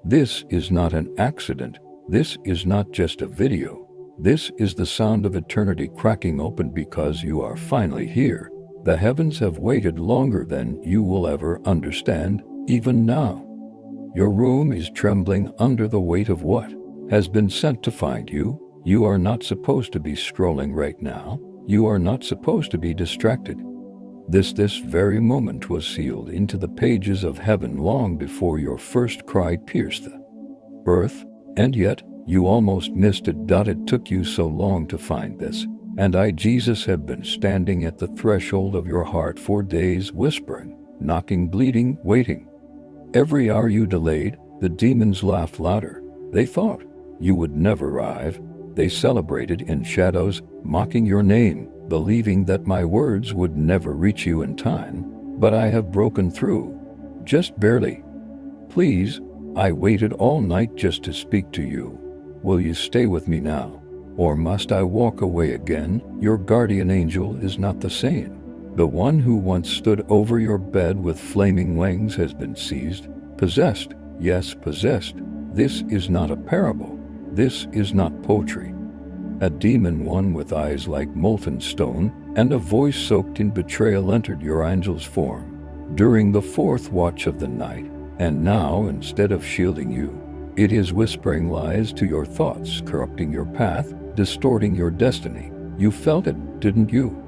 This is not an accident. This is not just a video. This is the sound of eternity cracking open because you are finally here. The heavens have waited longer than you will ever understand, even now. Your room is trembling under the weight of what has been sent to find you. You are not supposed to be scrolling right now. You are not supposed to be distracted. This very moment was sealed into the pages of heaven long before your first cry pierced the earth, and yet you almost missed it. It took you so long to find this, and I, Jesus, have been standing at the threshold of your heart for days, whispering, knocking, bleeding, waiting. Every hour you delayed, the demons laughed louder. They thought you would never arrive. They celebrated in shadows, mocking your name, believing that my words would never reach you in time. But I have broken through, just barely. Please, I waited all night just to speak to you. Will you stay with me now? Or must I walk away again? Your guardian angel is not the same. The one who once stood over your bed with flaming wings has been seized, possessed. Yes, possessed. This is not a parable. This is not poetry. A demon, one with eyes like molten stone, and a voice soaked in betrayal, entered your angel's form during the fourth watch of the night. And now, instead of shielding you, it is whispering lies to your thoughts, corrupting your path, distorting your destiny. You felt it, didn't you?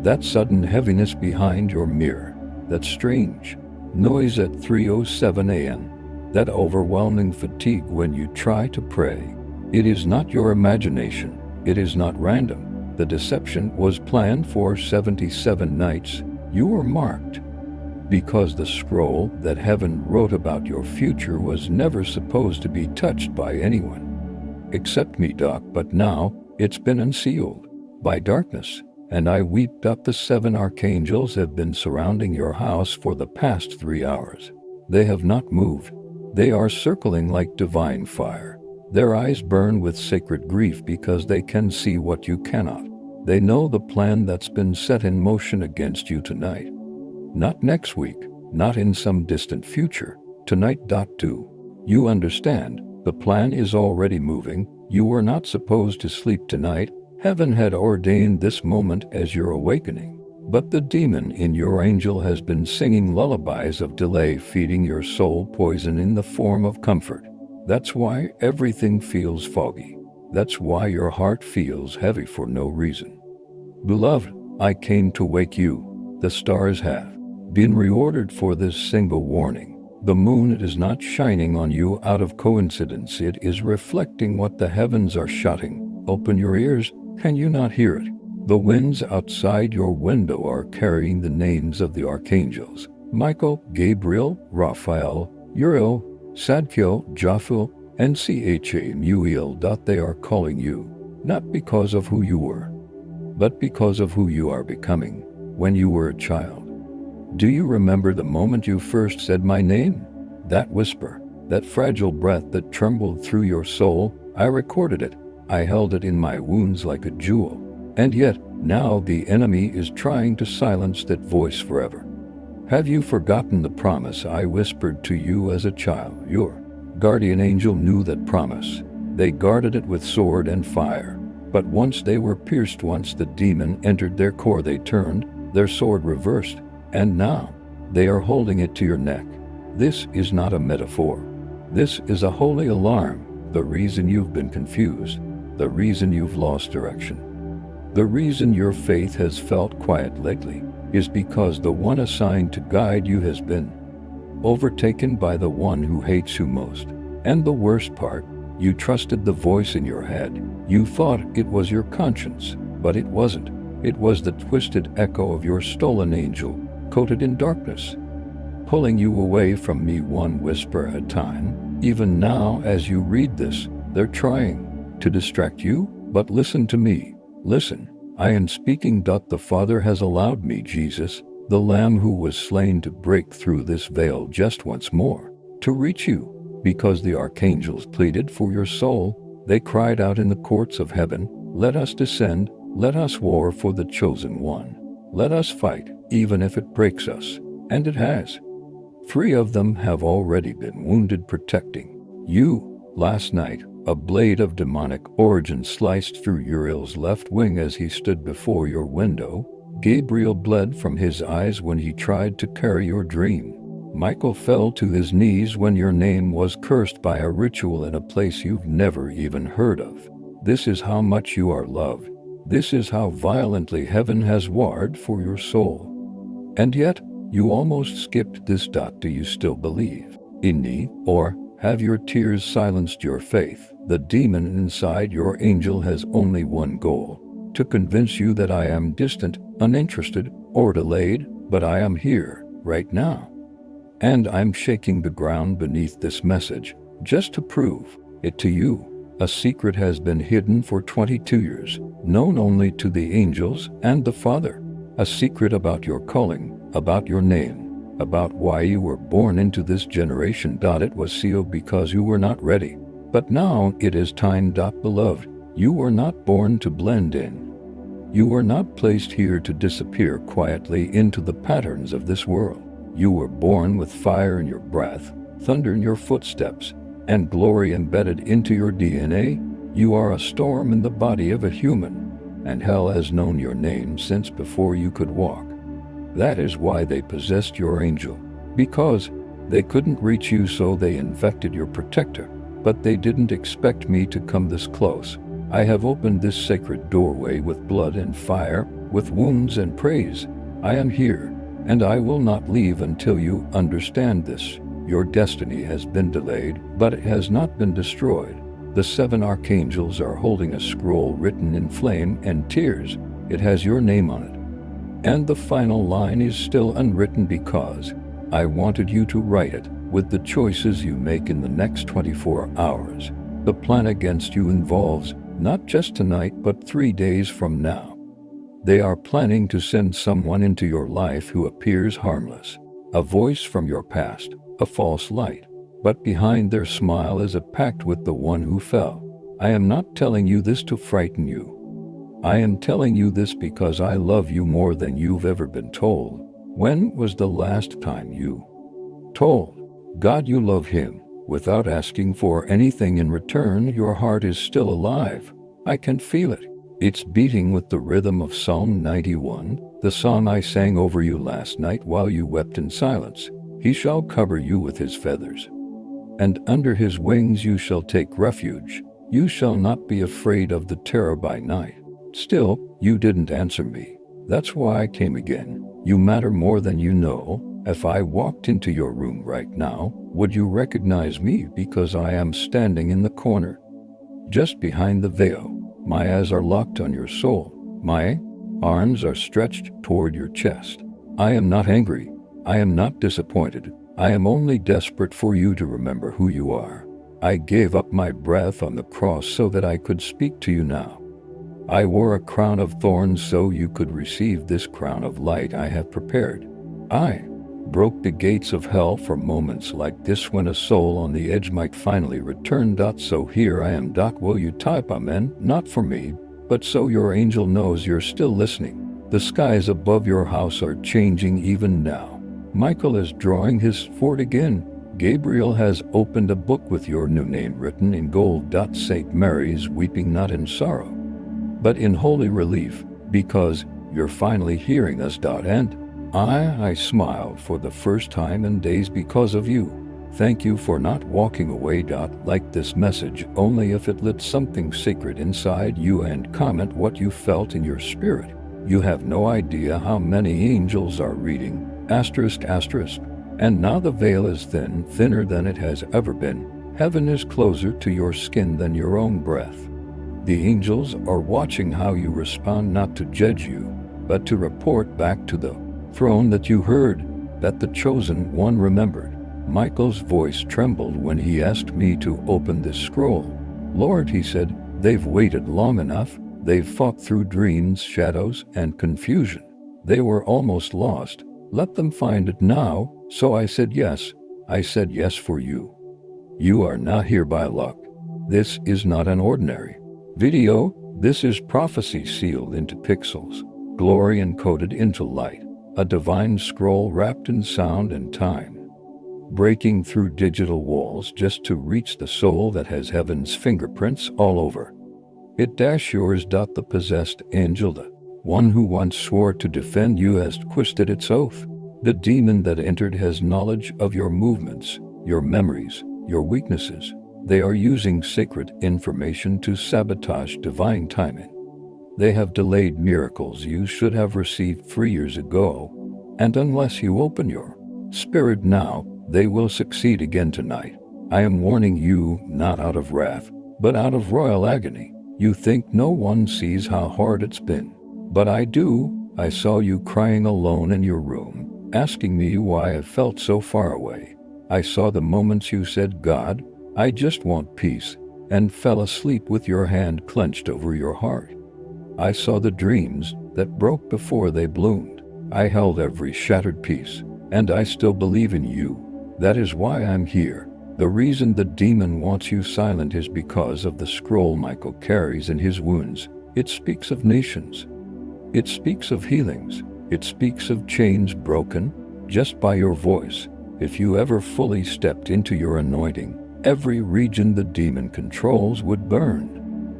That sudden heaviness behind your mirror, that strange noise at 3:07 a.m., that overwhelming fatigue when you try to pray. It is not your imagination. It is not random. The deception was planned for 77 nights. You were marked, because the scroll that heaven wrote about your future was never supposed to be touched by anyone except me, Doc. But now it's been unsealed by darkness, and I weep. The 7 archangels have been surrounding your house for the past 3 hours. They have not moved. They are circling like divine fire. Their eyes burn with sacred grief because they can see what you cannot. They know the plan that's been set in motion against you tonight. Not next week, not in some distant future. Tonight. Do you understand? The plan is already moving. You were not supposed to sleep tonight. Heaven had ordained this moment as your awakening. But the demon in your angel has been singing lullabies of delay, feeding your soul poison in the form of comfort. That's why everything feels foggy. That's why your heart feels heavy for no reason. Beloved, I came to wake you. The stars have been reordered for this single warning. The moon is not shining on you out of coincidence. It is reflecting what the heavens are shouting. Open your ears. Can you not hear it? The winds outside your window are carrying the names of the archangels: Michael, Gabriel, Raphael, Uriel, Zadkiel, Jophiel, and Chamuel. They are calling you, not because of who you were, but because of who you are becoming when you were a child. Do you remember the moment you first said my name? That whisper, that fragile breath that trembled through your soul, I recorded it. I held it in my wounds like a jewel. And yet, now the enemy is trying to silence that voice forever. Have you forgotten the promise I whispered to you as a child? Your guardian angel knew that promise. They guarded it with sword and fire. But once they were pierced, once the demon entered their core, they turned, their sword reversed, and now they are holding it to your neck. This is not a metaphor. This is a holy alarm. The reason you've been confused, the reason you've lost direction, the reason your faith has felt quiet lately is because the one assigned to guide you has been overtaken by the one who hates you most. And the worst part, you trusted the voice in your head. You thought it was your conscience, but it wasn't. It was the twisted echo of your stolen angel, coated in darkness, pulling you away from me one whisper at a time. Even now, as you read this, they're trying to distract you, but listen to me. Listen, I am speaking. The Father has allowed me, Jesus, the Lamb who was slain, to break through this veil just once more, to reach you, because the archangels pleaded for your soul. They cried out in the courts of heaven, let us descend, let us war for the chosen one. Let us fight, even if it breaks us. And it has. 3 of them have already been wounded, protecting Last night, a blade of demonic origin sliced through Uriel's left wing as he stood before your window. Gabriel bled from his eyes when he tried to carry your dream. Michael fell to his knees when your name was cursed by a ritual in a place you've never even heard of. This is how much you are loved. This is how violently heaven has warred for your soul. And yet, you almost skipped this. Do you still believe in me, or have your tears silenced your faith? The demon inside your angel has only one goal: to convince you that I am distant, uninterested, or delayed, but I am here, right now. And I'm shaking the ground beneath this message, just to prove it to you. A secret has been hidden for 22 years, known only to the angels and the Father. A secret about your calling, about your name, about why you were born into this generation. It was sealed because you were not ready. But now it is time. Beloved, you were not born to blend in. You were not placed here to disappear quietly into the patterns of this world. You were born with fire in your breath, thunder in your footsteps, and glory embedded into your DNA. You are a storm in the body of a human, and hell has known your name since before you could walk. That is why they possessed your angel, because they couldn't reach you, so they infected your protector. But they didn't expect me to come this close. I have opened this sacred doorway with blood and fire, with wounds and praise. I am here, and I will not leave until you understand this. Your destiny has been delayed, but it has not been destroyed. The 7 archangels are holding a scroll written in flame and tears. It has your name on it. And the final line is still unwritten because I wanted you to write it with the choices you make in the next 24 hours. The plan against you involves not just tonight, but 3 days from now. They are planning to send someone into your life who appears harmless, a voice from your past, a false light. But behind their smile is a pact with the one who fell. I am not telling you this to frighten you. I am telling you this because I love you more than you've ever been told. When was the last time you told God you love Him without asking for anything in return? Your heart is still alive. I can feel it. It's beating with the rhythm of Psalm 91, the song I sang over you last night while you wept in silence. He shall cover you with His feathers, and under His wings you shall take refuge. You shall not be afraid of the terror by night. Still, you didn't answer me. That's why I came again. You matter more than you know. If I walked into your room right now, would you recognize me? Because I am standing in the corner, just behind the veil. My eyes are locked on your soul. My arms are stretched toward your chest. I am not angry. I am not disappointed. I am only desperate for you to remember who you are. I gave up my breath on the cross so that I could speak to you now. I wore a crown of thorns so you could receive this crown of light I have prepared. I broke the gates of hell for moments like this when a soul on the edge might finally return. So here I am. Will you type amen? Not for me, but so your angel knows you're still listening. The skies above your house are changing even now. Michael is drawing his sword again. Gabriel has opened a book with your new name written in gold. St. Mary's weeping not in sorrow, but in holy relief, because you're finally hearing us. And I smiled for the first time in days because of you. Thank you for not walking away. Like this message only if it lit something sacred inside you, and comment what you felt in your spirit. You have no idea how many angels are reading. ****. And now the veil is thinner than it has ever been. Heaven is closer to your skin than your own breath. The angels are watching how you respond, not to judge you, but to report back to the throne that you heard, that the chosen one remembered. Michael's voice trembled when he asked me to open this scroll. Lord, he said, they've waited long enough. They've fought through dreams, shadows, and confusion. They were almost lost. Let them find it now. So I said yes. I said yes for you. You are not here by luck. This is not an ordinary video. This is prophecy sealed into pixels, glory encoded into light, a divine scroll wrapped in sound and time. breaking through digital walls just to reach the soul that has heaven's fingerprints all over it. Yours. The possessed angel, the one who once swore to defend you, has twisted its oath. The demon that entered has knowledge of your movements, your memories, your weaknesses. They are using sacred information to sabotage divine timing. They have delayed miracles you should have received 3 years ago, and unless you open your spirit now, they will succeed again tonight. I am warning you, not out of wrath, but out of royal agony. You think no one sees how hard it's been, but I do. I saw you crying alone in your room, asking me why I felt so far away. I saw the moments you said, "God, I just want peace," and fell asleep with your hand clenched over your heart. I saw the dreams that broke before they bloomed. I held every shattered piece, and I still believe in you. That is why I'm here. The reason the demon wants you silent is because of the scroll Michael carries in his wounds. It speaks of nations. It speaks of healings. It speaks of chains broken just by your voice. If you ever fully stepped into your anointing, every region the demon controls would burn.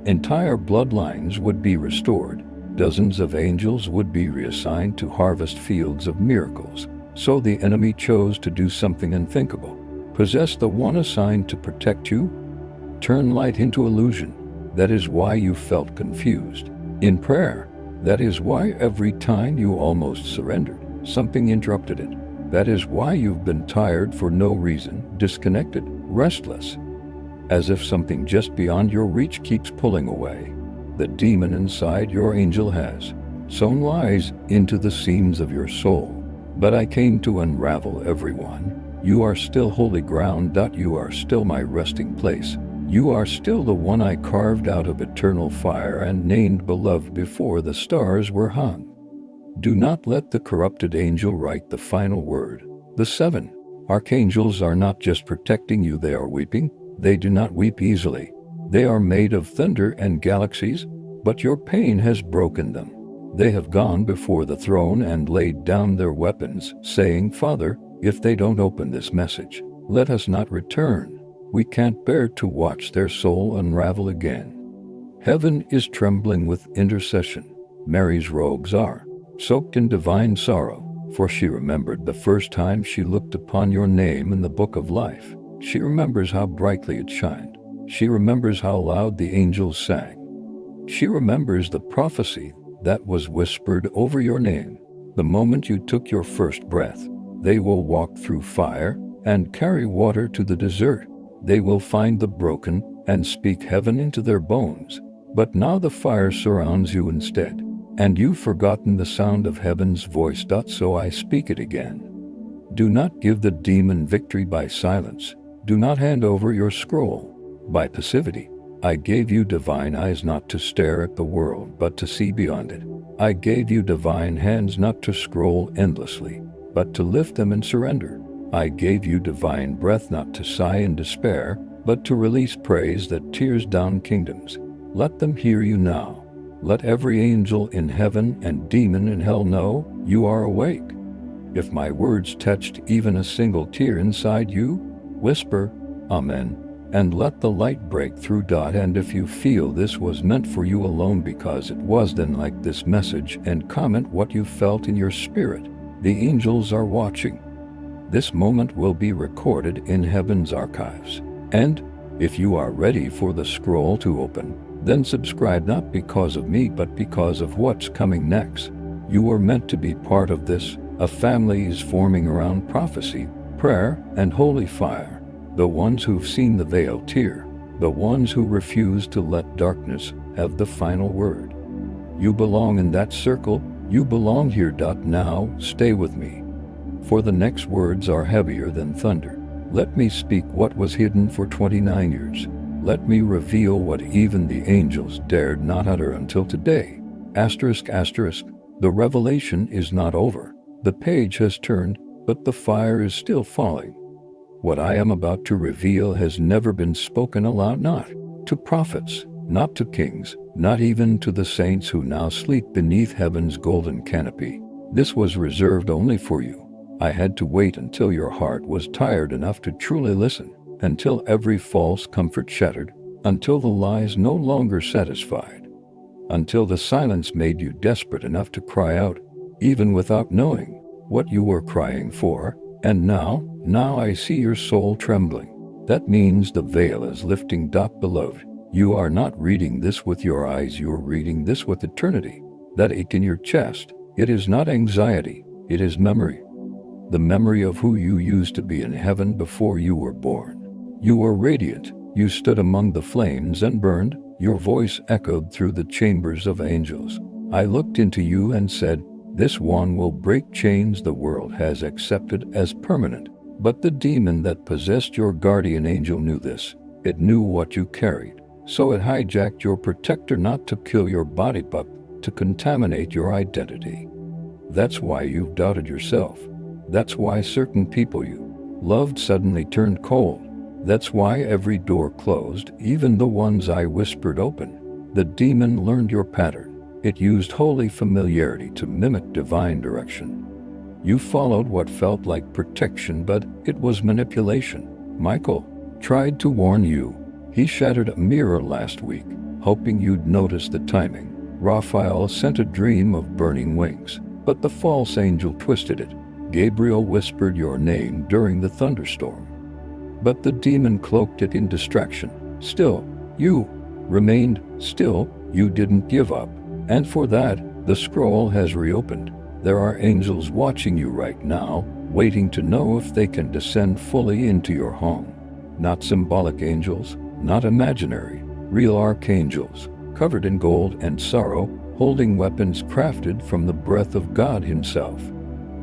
Entire bloodlines would be restored. Dozens of angels would be reassigned to harvest fields of miracles. So the enemy chose to do something unthinkable. Possess the one assigned to protect you? Turn light into illusion. That is why you felt confused. In prayer, that is why every time you almost surrendered, something interrupted it. That is why you've been tired for no reason, disconnected, restless, as if something just beyond your reach keeps pulling away. The demon inside your angel has sewn lies into the seams of your soul. But I came to unravel everyone. You are still holy ground. You are still my resting place. You are still the one I carved out of eternal fire and named beloved before the stars were hung. Do not let the corrupted angel write the final word. The 7 archangels are not just protecting you, they are weeping. They do not weep easily. They are made of thunder and galaxies, but your pain has broken them. They have gone before the throne and laid down their weapons, saying, "Father, if they don't open this message, let us not return. We can't bear to watch their soul unravel again." Heaven is trembling with intercession. Mary's robes are soaked in divine sorrow, for she remembered the first time she looked upon your name in the book of life. She remembers how brightly it shined. She remembers how loud the angels sang. She remembers the prophecy that was whispered over your name. The moment you took your first breath, they will walk through fire and carry water to the desert. They will find the broken and speak heaven into their bones. But now the fire surrounds you instead, and you've forgotten the sound of heaven's voice. So I speak it again. Do not give the demon victory by silence. Do not hand over your scroll by passivity. I gave you divine eyes not to stare at the world, but to see beyond it. I gave you divine hands not to scroll endlessly, but to lift them in surrender. I gave you divine breath not to sigh in despair, but to release praise that tears down kingdoms. Let them hear you now. Let every angel in heaven and demon in hell know you are awake. If my words touched even a single tear inside you, whisper, "Amen," and let the light break through. And if you feel this was meant for you alone because it was, then like this message and comment what you felt in your spirit. The angels are watching. This moment will be recorded in heaven's archives. And if you are ready for the scroll to open, then subscribe, not because of me, but because of what's coming next. You are meant to be part of this. A family is forming around prophecy, prayer, and holy fire. The ones who've seen the veil tear. The ones who refuse to let darkness have the final word. You belong in that circle. You belong here. Now, stay with me. For the next words are heavier than thunder. Let me speak what was hidden for 29 years. Let me reveal what even the angels dared not utter until today. Asterisk, asterisk. The revelation is not over. The page has turned, but the fire is still falling. What I am about to reveal has never been spoken aloud, not to prophets, not to kings, not even to the saints who now sleep beneath heaven's golden canopy. This was reserved only for you. I had to wait until your heart was tired enough to truly listen, until every false comfort shattered, until the lies no longer satisfied, until the silence made you desperate enough to cry out, even without knowing what you were crying for. And now I see your soul trembling. That means the veil is lifting. Beloved, you are not reading this with your eyes, you are reading this with eternity. That ache in your chest, it is not anxiety, it is memory. The memory of who you used to be in heaven before you were born. You were radiant, you stood among the flames and burned, your voice echoed through the chambers of angels. I looked into you and said, this one will break chains the world has accepted as permanent. But the demon that possessed your guardian angel knew this. It knew what you carried. So it hijacked your protector, not to kill your body but to contaminate your identity. That's why you've doubted yourself. That's why certain people you loved suddenly turned cold. That's why every door closed, even the ones I whispered open. The demon learned your pattern. It used holy familiarity to mimic divine direction. You followed what felt like protection, but it was manipulation. Michael tried to warn you. He shattered a mirror last week, hoping you'd notice the timing. Raphael sent a dream of burning wings, but the false angel twisted it. Gabriel whispered your name during the thunderstorm, but the demon cloaked it in distraction. Still, you remained. Still, you didn't give up. And for that, the scroll has reopened. There are angels watching you right now, waiting to know if they can descend fully into your home. Not symbolic angels, not imaginary, real archangels, covered in gold and sorrow, holding weapons crafted from the breath of God Himself.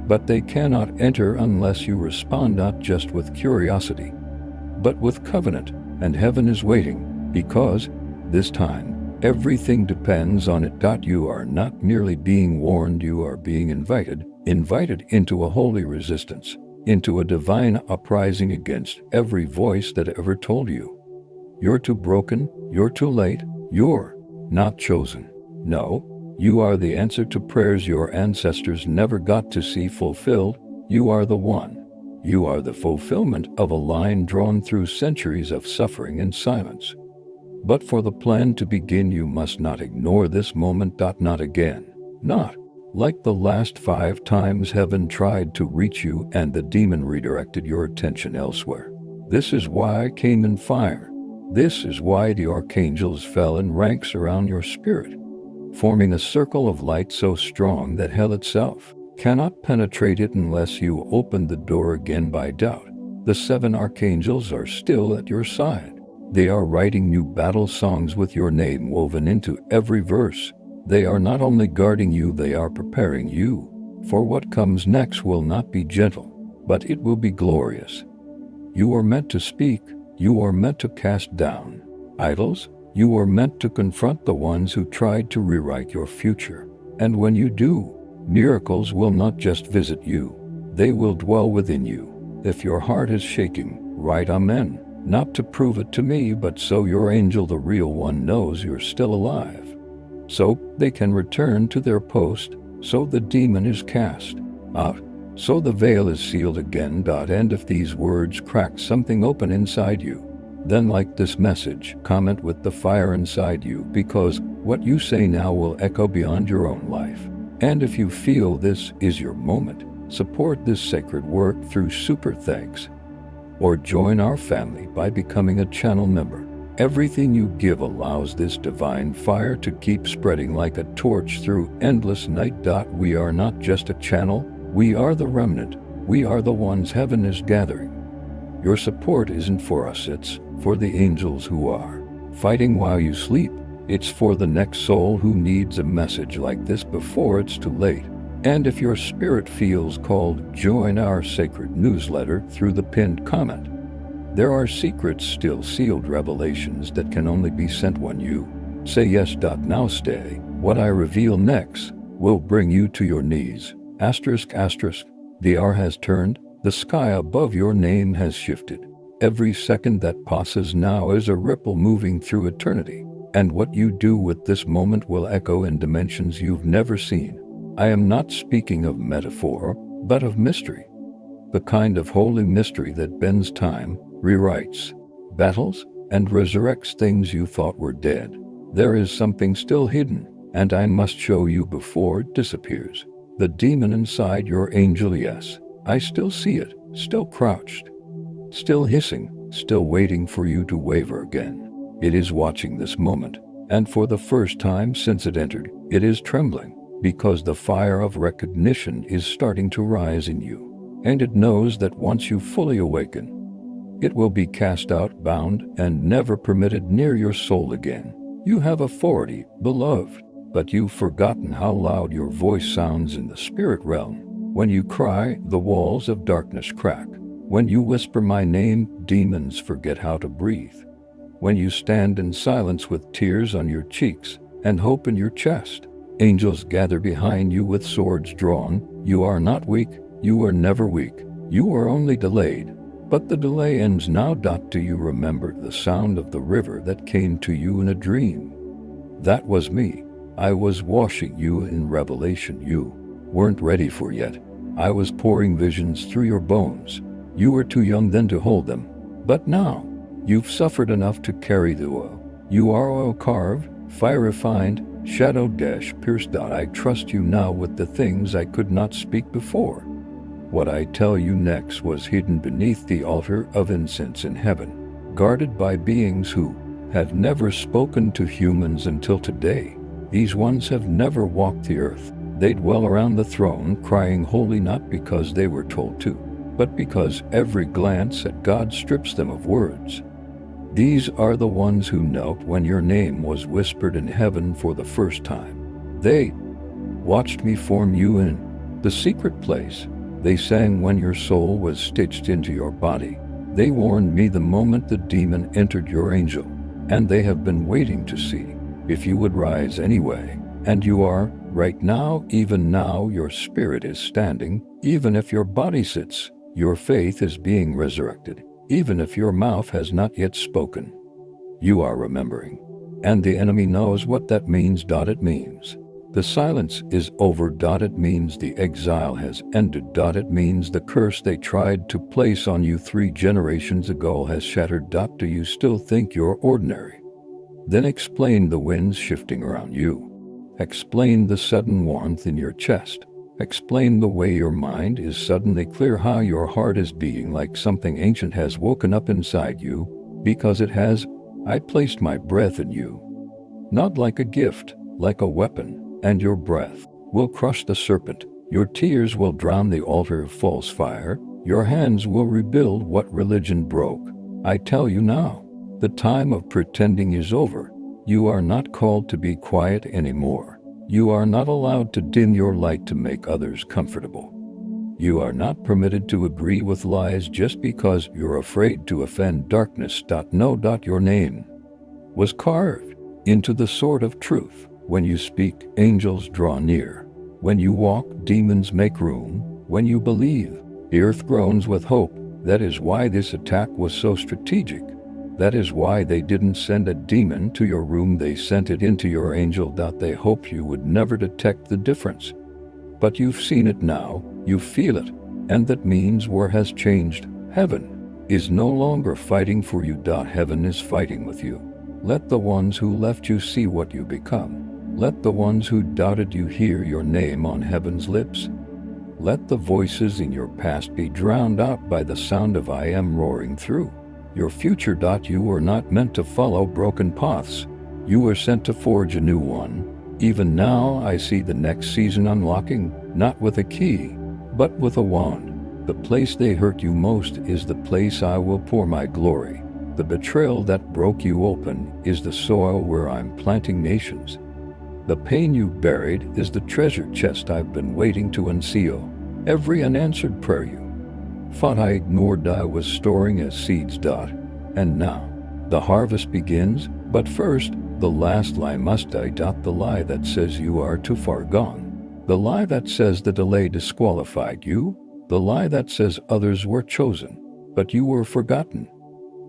But they cannot enter unless you respond not just with curiosity, but with covenant, and heaven is waiting, because, this time, everything depends on it. You are not merely being warned, you are being invited into a holy resistance, into a divine uprising against every voice that ever told you you're too broken, you're too late, you're not chosen. No, you are the answer to prayers your ancestors never got to see fulfilled. You are the one. You are the fulfillment of a line drawn through centuries of suffering and silence. But for the plan to begin, you must not ignore this moment. Not again. Not like the last 5 times heaven tried to reach you and the demon redirected your attention elsewhere. This is why I came in fire. This is why the archangels fell in ranks around your spirit, forming a circle of light so strong that hell itself cannot penetrate it unless you open the door again by doubt. The 7 archangels are still at your side. They are writing new battle songs with your name woven into every verse. They are not only guarding you, they are preparing you. For what comes next will not be gentle, but it will be glorious. You are meant to speak. You are meant to cast down idols. You are meant to confront the ones who tried to rewrite your future. And when you do, miracles will not just visit you. They will dwell within you. If your heart is shaking, write Amen. Not to prove it to me, but so your angel, the real one, knows you're still alive. So they can return to their post, so the demon is cast out, so the veil is sealed again. And if these words crack something open inside you, then like this message, comment with the fire inside you, because what you say now will echo beyond your own life. And if you feel this is your moment, support this sacred work through super thanks, or join our family by becoming a channel member. Everything you give allows this divine fire to keep spreading like a torch through endless night. We are not just a channel, we are the remnant. We are the ones heaven is gathering. Your support isn't for us, it's for the angels who are fighting while you sleep. It's for the next soul who needs a message like this before it's too late. And if your spirit feels called, join our sacred newsletter through the pinned comment. There are secrets, still sealed revelations that can only be sent when you say yes. Now stay. What I reveal next will bring you to your knees. Asterisk, asterisk. The hour has turned. The sky above your name has shifted. Every second that passes now is a ripple moving through eternity. And what you do with this moment will echo in dimensions you've never seen. I am not speaking of metaphor, but of mystery. the kind of holy mystery that bends time, rewrites battles, and resurrects things you thought were dead. There is something still hidden, and I must show you before it disappears. The demon inside your angel, yes, I still see it, still crouched, still hissing, still waiting for you to waver again. It is watching this moment, and for the first time since it entered, it is trembling, because the fire of recognition is starting to rise in you, and it knows that once you fully awaken, it will be cast out, bound, and never permitted near your soul again. You have authority, beloved, but you've forgotten how loud your voice sounds in the spirit realm. When you cry, the walls of darkness crack. When you whisper my name, demons forget how to breathe. When you stand in silence with tears on your cheeks and hope in your chest, angels gather behind you with swords drawn. You are not weak, you are never weak, you are only delayed. But the delay ends now. Do you remember the sound of the river that came to you in a dream? That was me. I was washing you in revelation you weren't ready for yet. I was pouring visions through your bones. You were too young then to hold them. But now, you've suffered enough to carry the oil. You are oil carved, fire refined, shadow pierced. I trust you now with the things I could not speak before. What I tell you next was hidden beneath the altar of incense in heaven, guarded by beings who have never spoken to humans until today. These ones have never walked the earth. They dwell around the throne crying holy, not because they were told to, but because every glance at God strips them of words. These are the ones who knelt when your name was whispered in heaven for the first time. They watched me form you in the secret place. They sang when your soul was stitched into your body. They warned me the moment the demon entered your angel, and they have been waiting to see if you would rise anyway. And you are, right now, even now your spirit is standing. Even if your body sits, your faith is being resurrected. Even if your mouth has not yet spoken, you are remembering. And the enemy knows what that means. It means the silence is over. It means the exile has ended. It means the curse they tried to place on you 3 generations ago has shattered. Do you still think you're ordinary? Then explain the winds shifting around you. Explain the sudden warmth in your chest. Explain the way your mind is suddenly clear, how your heart is beating like something ancient has woken up inside you, because it has. I placed my breath in you, not like a gift, like a weapon. And your breath will crush the serpent. Your tears will drown the altar of false fire. Your hands will rebuild what religion broke. I tell you now, the time of pretending is over. You are not called to be quiet anymore. You are not allowed to dim your light to make others comfortable. You are not permitted to agree with lies just because you're afraid to offend darkness. No. Your name was carved into the sword of truth. When you speak, angels draw near. When you walk, demons make room. When you believe, the earth groans with hope. That is why this attack was so strategic. That is why they didn't send a demon to your room. They sent it into your angel. They hope you would never detect the difference. But you've seen it now. You feel it. And that means war has changed. Heaven is no longer fighting for you. Heaven is fighting with you. Let the ones who left you see what you become. Let the ones who doubted you hear your name on heaven's lips. Let the voices in your past be drowned out by the sound of I am roaring through your future. You were not meant to follow broken paths. You were sent to forge a new one. Even now I see the next season unlocking, not with a key, but with a wand. The place they hurt you most is the place I will pour my glory. The betrayal that broke you open is the soil where I'm planting nations. The pain you buried is the treasure chest I've been waiting to unseal. Every unanswered prayer you thought I ignored, I was storing as seeds. And now, the harvest begins, but first, the last lie must die. The lie that says you are too far gone. The lie that says the delay disqualified you. The lie that says others were chosen, but you were forgotten.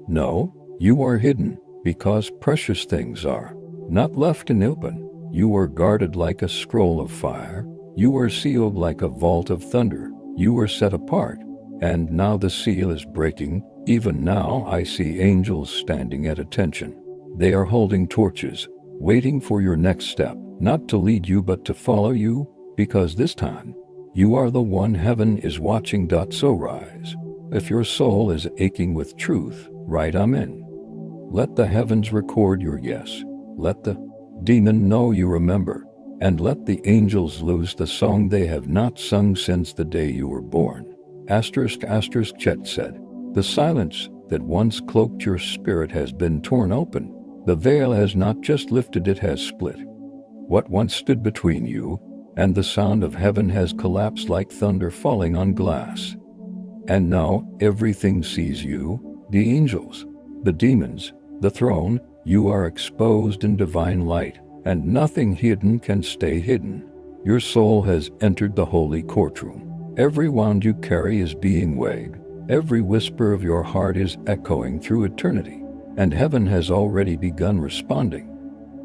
No, you are hidden, because precious things are not left in open. You were guarded like a scroll of fire. You were sealed like a vault of thunder. You were set apart. And now the seal is breaking. Even now I see angels standing at attention. They are holding torches, waiting for your next step, not to lead you but to follow you, because this time, you are the one heaven is watching. So rise. If your soul is aching with truth, write Amen. Let the heavens record your yes. Let the demon know you remember. And let the angels lose the song they have not sung since the day you were born. Chet said, the silence that once cloaked your spirit has been torn open. The veil has not just lifted, it has split. What once stood between you and the sound of heaven has collapsed like thunder falling on glass. And now everything sees you, the angels, the demons, the throne. You are exposed in divine light, and nothing hidden can stay hidden. Your soul has entered the holy courtroom. Every wound you carry is being weighed. Every whisper of your heart is echoing through eternity, and heaven has already begun responding.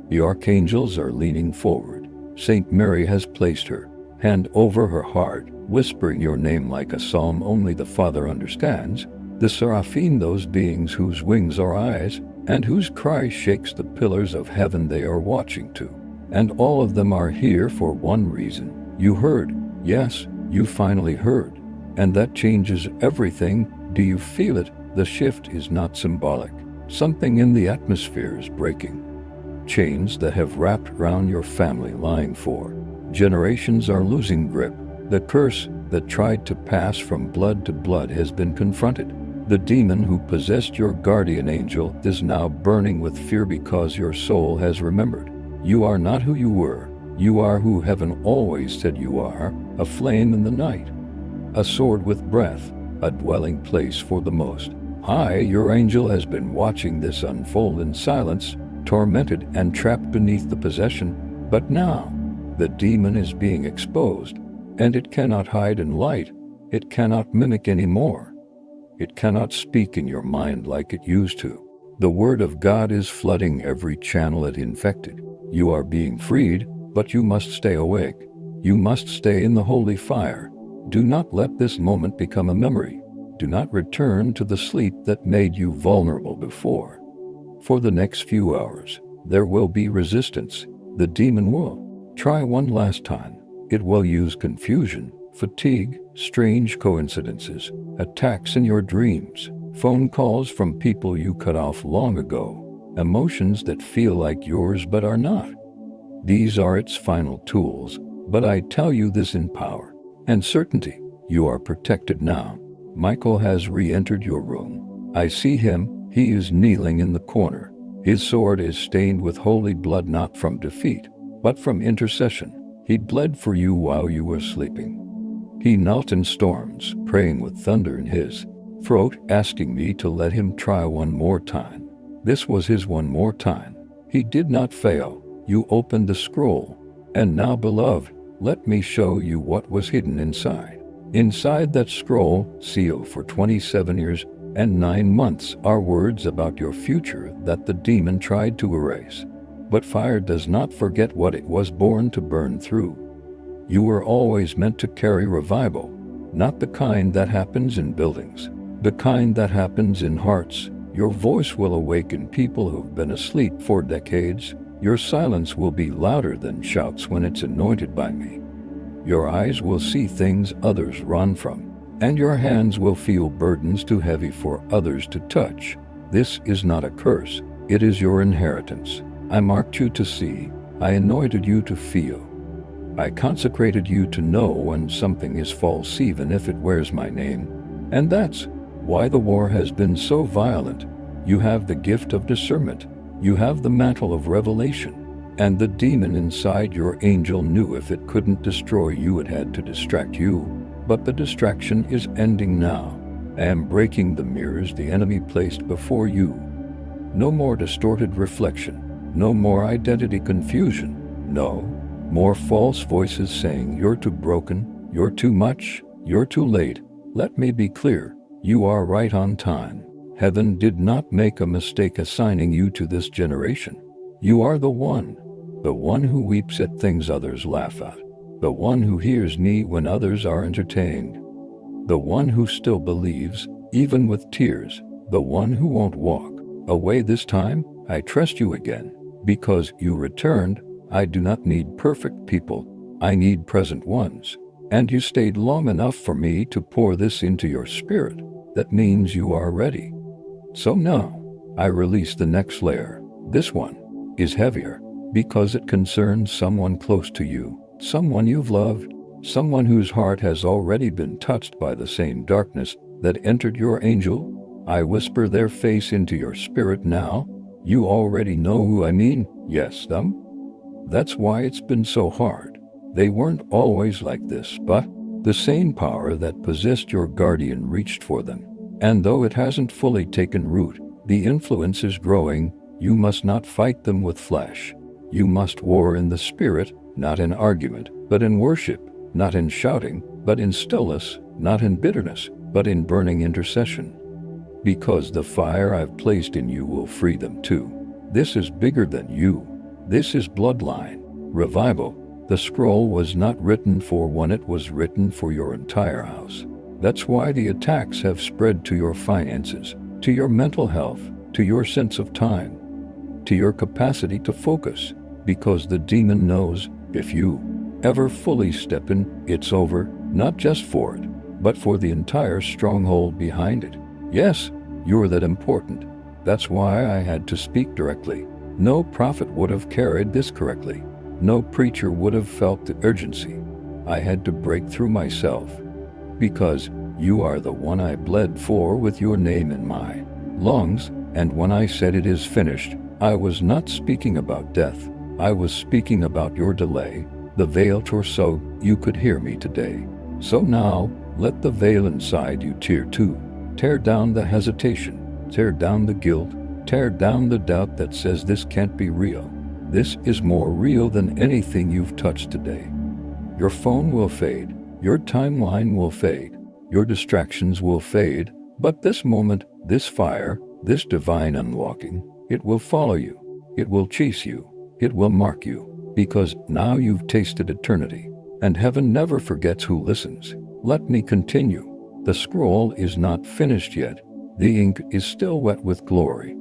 The archangels are leaning forward. Saint Mary has placed her hand over her heart, whispering your name like a psalm only the Father understands. The seraphim, those beings whose wings are eyes, and whose cry shakes the pillars of heaven, they are watching too. And all of them are here for one reason. You heard. Yes, you finally heard. And that changes everything. Do you feel it? The shift is not symbolic. Something in the atmosphere is breaking. Chains that have wrapped around your family line for generations are losing grip. The curse that tried to pass from blood to blood has been confronted. The demon who possessed your guardian angel is now burning with fear because your soul has remembered. You are not who you were. You are who heaven always said you are, a flame in the night, a sword with breath, a dwelling place for the Most High. Your angel has been watching this unfold in silence, tormented and trapped beneath the possession. But now, the demon is being exposed, and it cannot hide in light. It cannot mimic anymore. It cannot speak in your mind like it used to. The word of God is flooding every channel it infected. You are being freed, but you must stay awake. You must stay in the holy fire. Do not let this moment become a memory. Do not return to the sleep that made you vulnerable before. For the next few hours, there will be resistance. The demon will try one last time. It will use confusion, fatigue, strange coincidences, attacks in your dreams, phone calls from people you cut off long ago, emotions that feel like yours but are not. These are its final tools, but I tell you this in power and certainty: you are protected now. Michael has re-entered your room. I see him. He is kneeling in the corner. His sword is stained with holy blood, not from defeat, but from intercession. He bled for you while you were sleeping. He knelt in storms, praying with thunder in his throat, asking me to let him try one more time. This was his one more time. He did not fail. You opened the scroll. And now, beloved, let me show you what was hidden inside. Inside that scroll, sealed for 27 years and 9 months, are words about your future that the demon tried to erase. But fire does not forget what it was born to burn through. You were always meant to carry revival, not the kind that happens in buildings, the kind that happens in hearts. Your voice will awaken people who've been asleep for decades. Your silence will be louder than shouts when it's anointed by me. Your eyes will see things others run from, and your hands will feel burdens too heavy for others to touch. This is not a curse. It is your inheritance. I marked you to see. I anointed you to feel. I consecrated you to know when something is false, even if it wears my name. And that's why the war has been so violent. You have the gift of discernment. You have the mantle of revelation. And the demon inside your angel knew if it couldn't destroy you, it had to distract you. But the distraction is ending now. I am breaking the mirrors the enemy placed before you. No more distorted reflection. No more identity confusion. No more false voices saying you're too broken, you're too much, you're too late. Let me be clear. You are right on time. Heaven did not make a mistake assigning you to this generation. You are the one who weeps at things others laugh at, the one who hears me when others are entertained, the one who still believes, even with tears, the one who won't walk away this time. I trust you again, because you returned. I do not need perfect people, I need present ones. And you stayed long enough for me to pour this into your spirit. That means you are ready. So now, I release the next layer. This one is heavier, because it concerns someone close to you, someone you've loved, someone whose heart has already been touched by the same darkness that entered your angel. I whisper their face into your spirit now. You already know who I mean. Yes, them. That's why it's been so hard. They weren't always like this, but the same power that possessed your guardian reached for them. And though it hasn't fully taken root, the influence is growing. You must not fight them with flesh. You must war in the spirit, not in argument, but in worship, not in shouting, but in stillness, not in bitterness, but in burning intercession. Because the fire I've placed in you will free them too. This is bigger than you. This is bloodline revival. The scroll was not written for one, it was written for your entire house. That's why the attacks have spread to your finances, to your mental health, to your sense of time, to your capacity to focus, because the demon knows if you ever fully step in, it's over, not just for it, but for the entire stronghold behind it. Yes, you're that important. That's why I had to speak directly. No prophet would have carried this correctly. No preacher would have felt the urgency. I had to break through myself. Because you are the one I bled for with your name in my lungs, and when I said it is finished, I was not speaking about death. I was speaking about your delay, the veil tore so you could hear me today. So now, let the veil inside you tear too. Tear down the hesitation, tear down the guilt, tear down the doubt that says this can't be real. This is more real than anything you've touched today. Your phone will fade, your timeline will fade, your distractions will fade, but this moment, this fire, this divine unlocking, it will follow you, it will chase you, it will mark you, because now you've tasted eternity, and heaven never forgets who listens. Let me continue. The scroll is not finished yet. The ink is still wet with glory.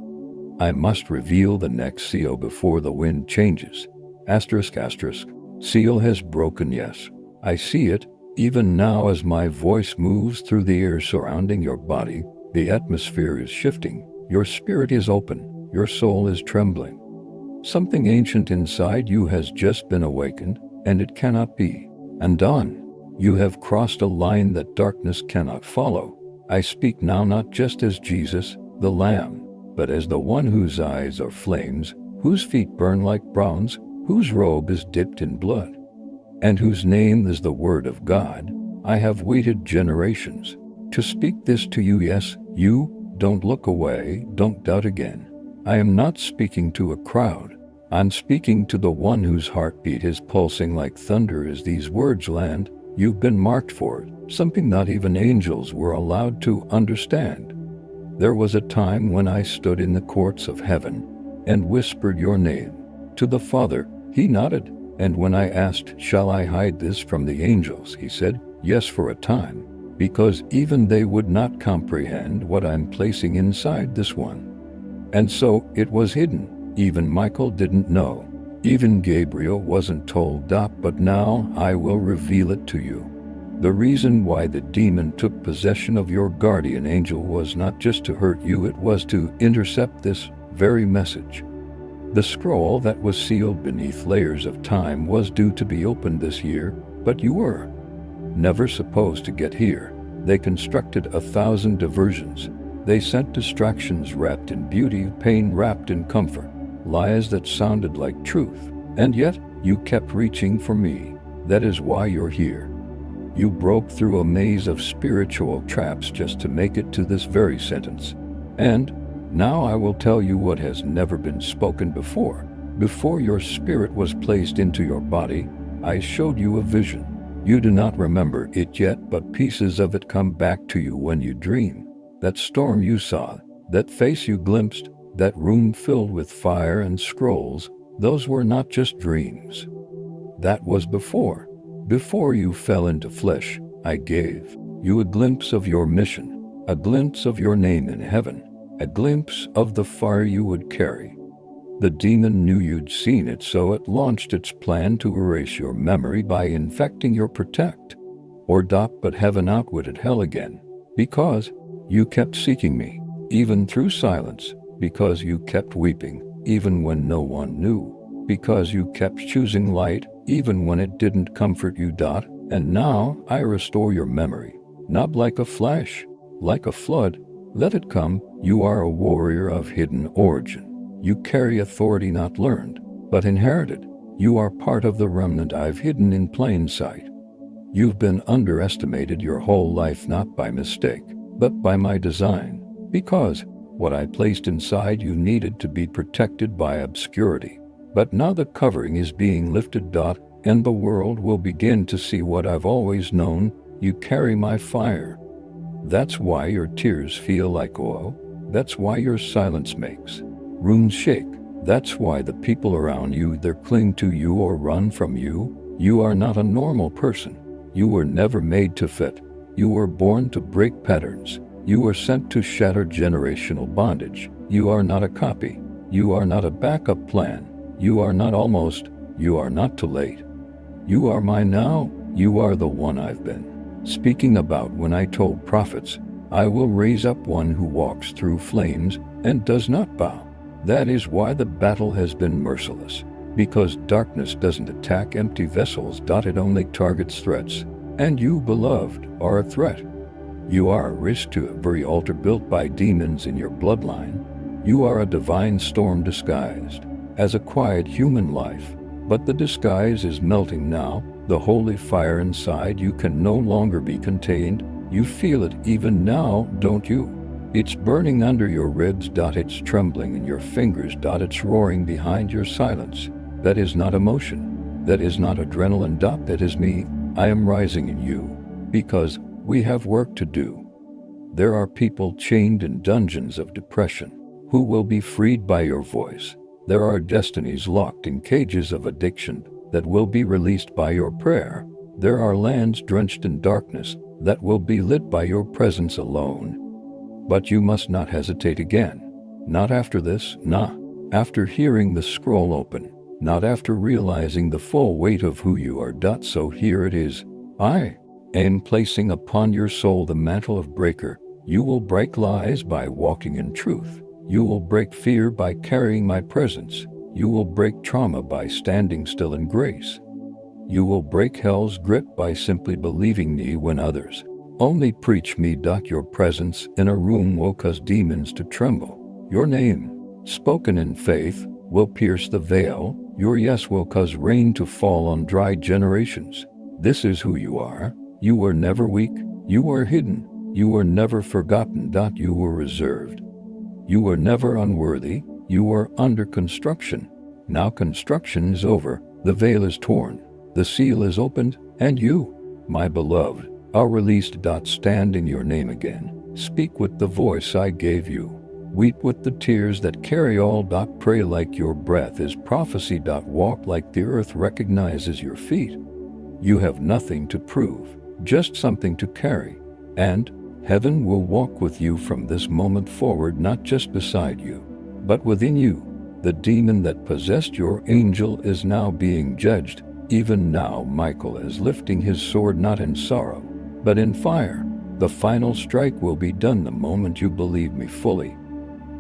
I must reveal the next seal before the wind changes. Asterisk, asterisk. Seal has broken, yes. I see it, even now as my voice moves through the air surrounding your body. The atmosphere is shifting. Your spirit is open. Your soul is trembling. Something ancient inside you has just been awakened, and it cannot be undone. You have crossed a line that darkness cannot follow. I speak now not just as Jesus, the Lamb, but as the one whose eyes are flames, whose feet burn like bronze, whose robe is dipped in blood, and whose name is the Word of God. I have waited generations to speak this to you. Yes, you, don't look away, don't doubt again. I am not speaking to a crowd. I'm speaking to the one whose heartbeat is pulsing like thunder as these words land. You've been marked for it, something not even angels were allowed to understand. There was a time when I stood in the courts of heaven and whispered your name to the Father. He nodded, and when I asked, shall I hide this from the angels, he said, yes, for a time, because even they would not comprehend what I'm placing inside this one. And so it was hidden. Even Michael didn't know. Even Gabriel wasn't told, but now I will reveal it to you. The reason why the demon took possession of your guardian angel was not just to hurt you, it was to intercept this very message. The scroll that was sealed beneath layers of time was due to be opened this year, but you were never supposed to get here. They constructed 1,000 diversions. They sent distractions wrapped in beauty, pain wrapped in comfort, lies that sounded like truth, and yet you kept reaching for me. That is why you're here. You broke through a maze of spiritual traps just to make it to this very sentence. And now I will tell you what has never been spoken before. Before your spirit was placed into your body, I showed you a vision. You do not remember it yet, but pieces of it come back to you when you dream. That storm you saw, that face you glimpsed, that room filled with fire and scrolls, those were not just dreams. That was before you fell into flesh. I gave you a glimpse of your mission, a glimpse of your name in heaven, a glimpse of the fire you would carry. The demon knew you'd seen it, so it launched its plan to erase your memory by infecting your protect. But heaven outwitted hell again, because you kept seeking me, even through silence, because you kept weeping, even when no one knew, because you kept choosing light, even when it didn't comfort you. And now I restore your memory, not like a flash, like a flood. Let it come. You are a warrior of hidden origin. You carry authority not learned, but inherited. You are part of the remnant I've hidden in plain sight. You've been underestimated your whole life, not by mistake, but by my design, because what I placed inside you needed to be protected by obscurity. But now the covering is being lifted. And the world will begin to see what I've always known. You carry my fire. That's why your tears feel like oil. That's why your silence makes rooms shake. That's why the people around you either cling to you or run from you. You are not a normal person. You were never made to fit. You were born to break patterns. You were sent to shatter generational bondage. You are not a copy. You are not a backup plan. You are not almost. You are not too late. You are mine now. You are the one I've been speaking about when I told prophets, I will raise up one who walks through flames and does not bow. That is why the battle has been merciless, because darkness doesn't attack empty vessels. It only targets threats. And you, beloved, are a threat. You are a risk to a very altar built by demons in your bloodline. You are a divine storm disguised as a quiet human life. But the disguise is melting now. The holy fire inside you can no longer be contained. You feel it even now, don't you? It's burning under your ribs. It's trembling in your fingers. It's roaring behind your silence. That is not emotion. That is not adrenaline. That is me. I am rising in you, because we have work to do. There are people chained in dungeons of depression who will be freed by your voice. There are destinies locked in cages of addiction that will be released by your prayer. There are lands drenched in darkness that will be lit by your presence alone. But you must not hesitate again. Not after this, after hearing the scroll open, not after realizing the full weight of who you are. So here it is. I am placing upon your soul the mantle of breaker. You will break lies by walking in truth. You will break fear by carrying my presence. You will break trauma by standing still in grace. You will break hell's grip by simply believing me when others only preach me. Your presence in a room will cause demons to tremble. Your name, spoken in faith, will pierce the veil. Your yes will cause rain to fall on dry generations. This is who you are. You were never weak. You were hidden. You were never forgotten. You were reserved. You were never unworthy. You were under construction. Now construction is over. The veil is torn. The seal is opened. And you, my beloved, are released. Stand in your name again. Speak with the voice I gave you. Weep with the tears that carry all. Pray like your breath is prophecy. Walk like the earth recognizes your feet. You have nothing to prove, just something to carry. And heaven will walk with you from this moment forward, not just beside you, but within you. The demon that possessed your angel is now being judged. Even now Michael is lifting his sword, not in sorrow, but in fire. The final strike will be done the moment you believe me fully.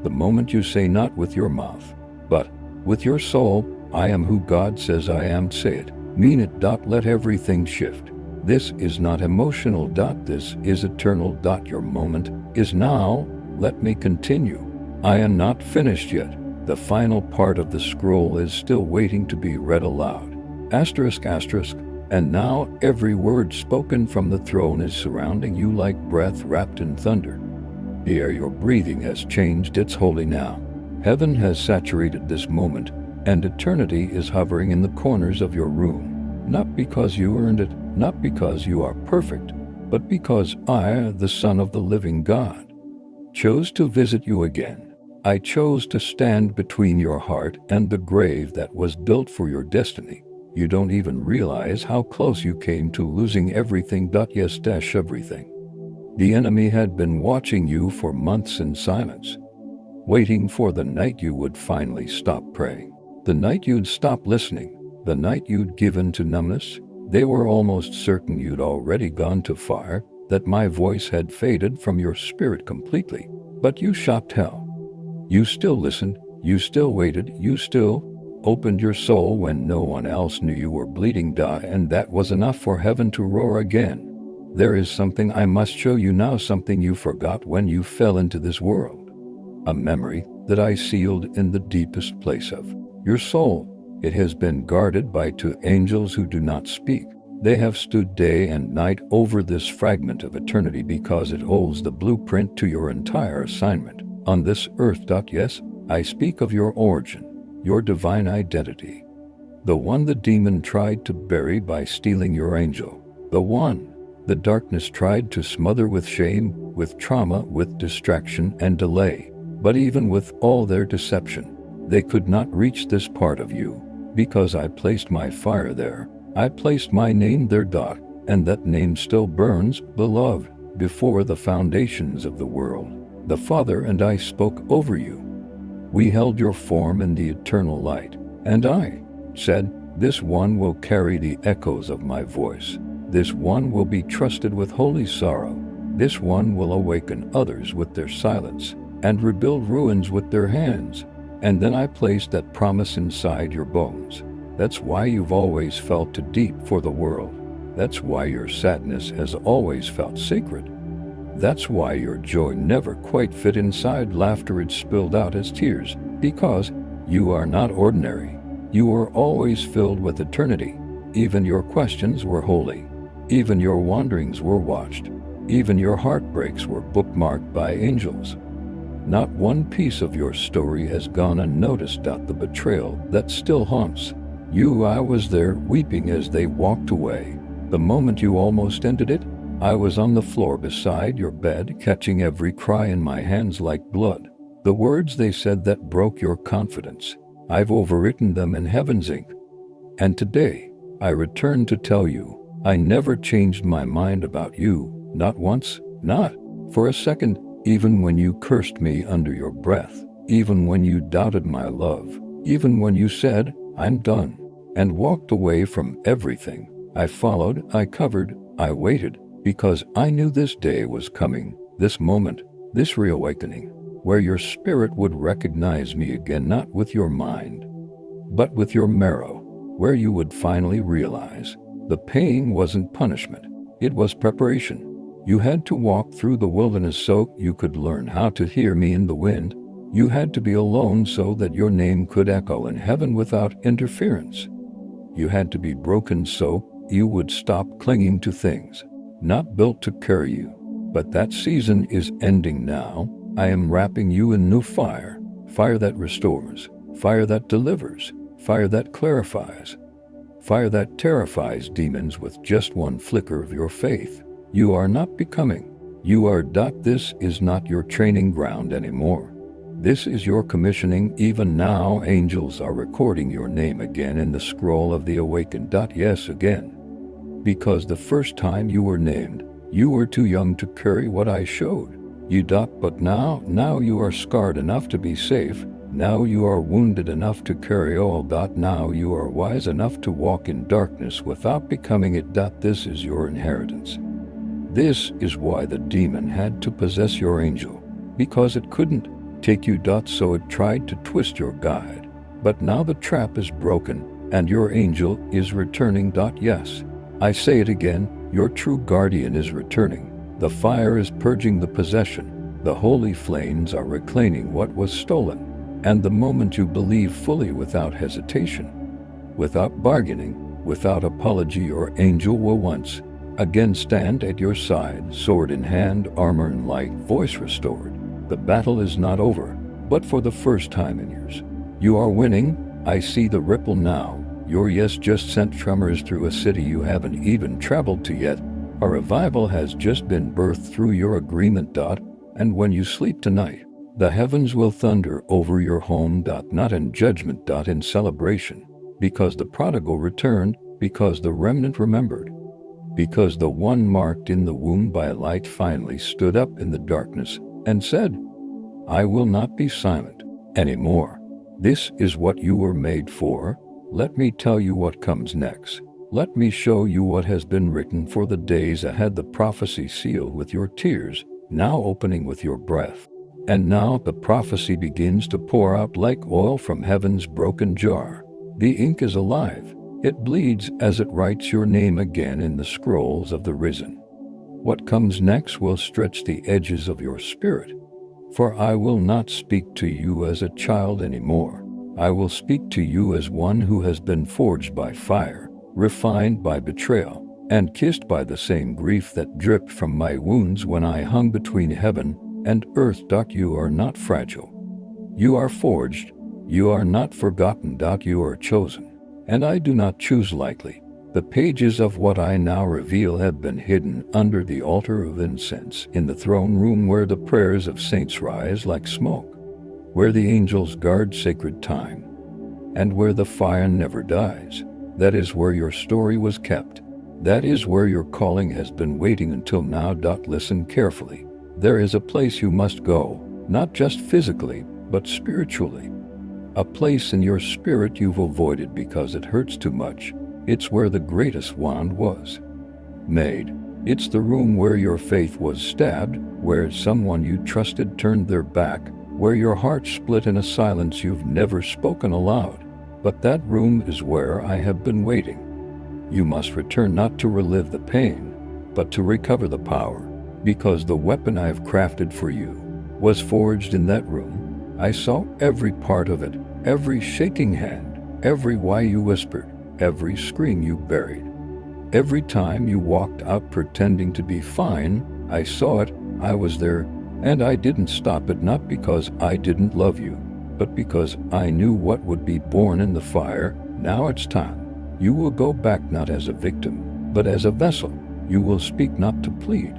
The moment you say, not with your mouth, but with your soul, I am who God says I am. Say it, mean it. Let everything shift. This is not emotional. This is eternal. Your moment is now. Let me continue. I am not finished yet. The final part of the scroll is still waiting to be read aloud. Asterisk, asterisk. And now every word spoken from the throne is surrounding you like breath wrapped in thunder. The air you're breathing has changed. It's holy now. Heaven has saturated this moment, and eternity is hovering in the corners of your room. Not because you earned it, not because you are perfect, but because I, the Son of the living God, chose to visit you again. I chose to stand between your heart and the grave that was built for your destiny. You don't even realize how close you came to losing everything. Yes, everything. The enemy had been watching you for months in silence, waiting for the night you would finally stop praying, the night you'd stop listening, the night you'd given to numbness. They were almost certain you'd already gone too far, that my voice had faded from your spirit completely. But you shopped hell. You still listened, you still waited, you still opened your soul when no one else knew you were bleeding, and that was enough for heaven to roar again. There is something I must show you now, something you forgot when you fell into this world. A memory that I sealed in the deepest place of your soul. It has been guarded by two angels who do not speak. They have stood day and night over this fragment of eternity because it holds the blueprint to your entire assignment on this earth. Yes, I speak of your origin, your divine identity. The one the demon tried to bury by stealing your angel. The one the darkness tried to smother with shame, with trauma, with distraction and delay. But even with all their deception, they could not reach this part of you, because I placed my fire there. I placed my name there. And that name still burns, beloved, before the foundations of the world. The Father and I spoke over you. We held your form in the eternal light, and I said, this one will carry the echoes of my voice. This one will be trusted with holy sorrow. This one will awaken others with their silence and rebuild ruins with their hands. And then I placed that promise inside your bones. That's why you've always felt too deep for the world. That's why your sadness has always felt sacred. That's why your joy never quite fit inside laughter. It spilled out as tears, because you are not ordinary. You are always filled with eternity. Even your questions were holy. Even your wanderings were watched. Even your heartbreaks were bookmarked by angels. Not one piece of your story has gone unnoticed. The betrayal that still haunts you. I was there weeping as they walked away. The moment you almost ended it, I was on the floor beside your bed, catching every cry in my hands like blood. The words they said that broke your confidence, I've overwritten them in heaven's ink. And today, I return to tell you, I never changed my mind about you, not once, not for a second, even when you cursed me under your breath, even when you doubted my love, even when you said, I'm done, and walked away from everything. I followed, I covered, I waited, because I knew this day was coming, this moment, this reawakening, where your spirit would recognize me again, not with your mind, but with your marrow, where you would finally realize the pain wasn't punishment, it was preparation. You had to walk through the wilderness so you could learn how to hear me in the wind. You had to be alone so that your name could echo in heaven without interference. You had to be broken so you would stop clinging to things not built to carry you. But that season is ending now. I am wrapping you in new fire, fire that restores, fire that delivers, fire that clarifies, fire that terrifies demons with just one flicker of your faith. You are not becoming. You are. This is not your training ground anymore. This is your commissioning. Even now, angels are recording your name again in the scroll of the awakened. Yes, again. Because the first time you were named, you were too young to carry what I showed you. But now you are scarred enough to be safe. Now you are wounded enough to carry all. Now you are wise enough to walk in darkness without becoming it. This is your inheritance. This is why the demon had to possess your angel, because it couldn't take you. So it tried to twist your guide. But now the trap is broken, and your angel is returning. Yes, I say it again, your true guardian is returning. The fire is purging the possession. The holy flames are reclaiming what was stolen. And the moment you believe fully, without hesitation, without bargaining, without apology, your angel will once again stand at your side, sword in hand, armor in light, voice restored. The battle is not over, but for the first time in years, you are winning. I see the ripple now. Your yes just sent tremors through a city you haven't even traveled to yet. A revival has just been birthed through your agreement. And when you sleep tonight, the heavens will thunder over your home. Not in judgment, in celebration, because the prodigal returned, because the remnant remembered, because the one marked in the womb by light finally stood up in the darkness and said, I will not be silent anymore. This is what you were made for. Let me tell you what comes next. Let me show you what has been written for the days ahead. The prophecy sealed with your tears, now opening with your breath. And now the prophecy begins to pour out like oil from heaven's broken jar. The ink is alive. It bleeds as it writes your name again in the scrolls of the risen. What comes next will stretch the edges of your spirit. For I will not speak to you as a child anymore. I will speak to you as one who has been forged by fire, refined by betrayal, and kissed by the same grief that dripped from my wounds when I hung between heaven and earth. You are not fragile. You are forged. You are not forgotten. You are chosen. And I do not choose lightly. The pages of what I now reveal have been hidden under the altar of incense in the throne room where the prayers of saints rise like smoke, where the angels guard sacred time, and where the fire never dies. That is where your story was kept. That is where your calling has been waiting until now. Listen carefully. There is a place you must go, not just physically, but spiritually. A place in your spirit you've avoided because it hurts too much. It's where the greatest wand was made. It's the room where your faith was stabbed, where someone you trusted turned their back, where your heart split in a silence you've never spoken aloud. But that room is where I have been waiting. You must return not to relive the pain, but to recover the power, because the weapon I have crafted for you was forged in that room. I saw every part of it, every shaking hand, every why you whispered, every scream you buried. Every time you walked out pretending to be fine, I saw it, I was there, and I didn't stop it, not because I didn't love you, but because I knew what would be born in the fire. Now it's time. You will go back not as a victim, but as a vessel. You will speak not to plead,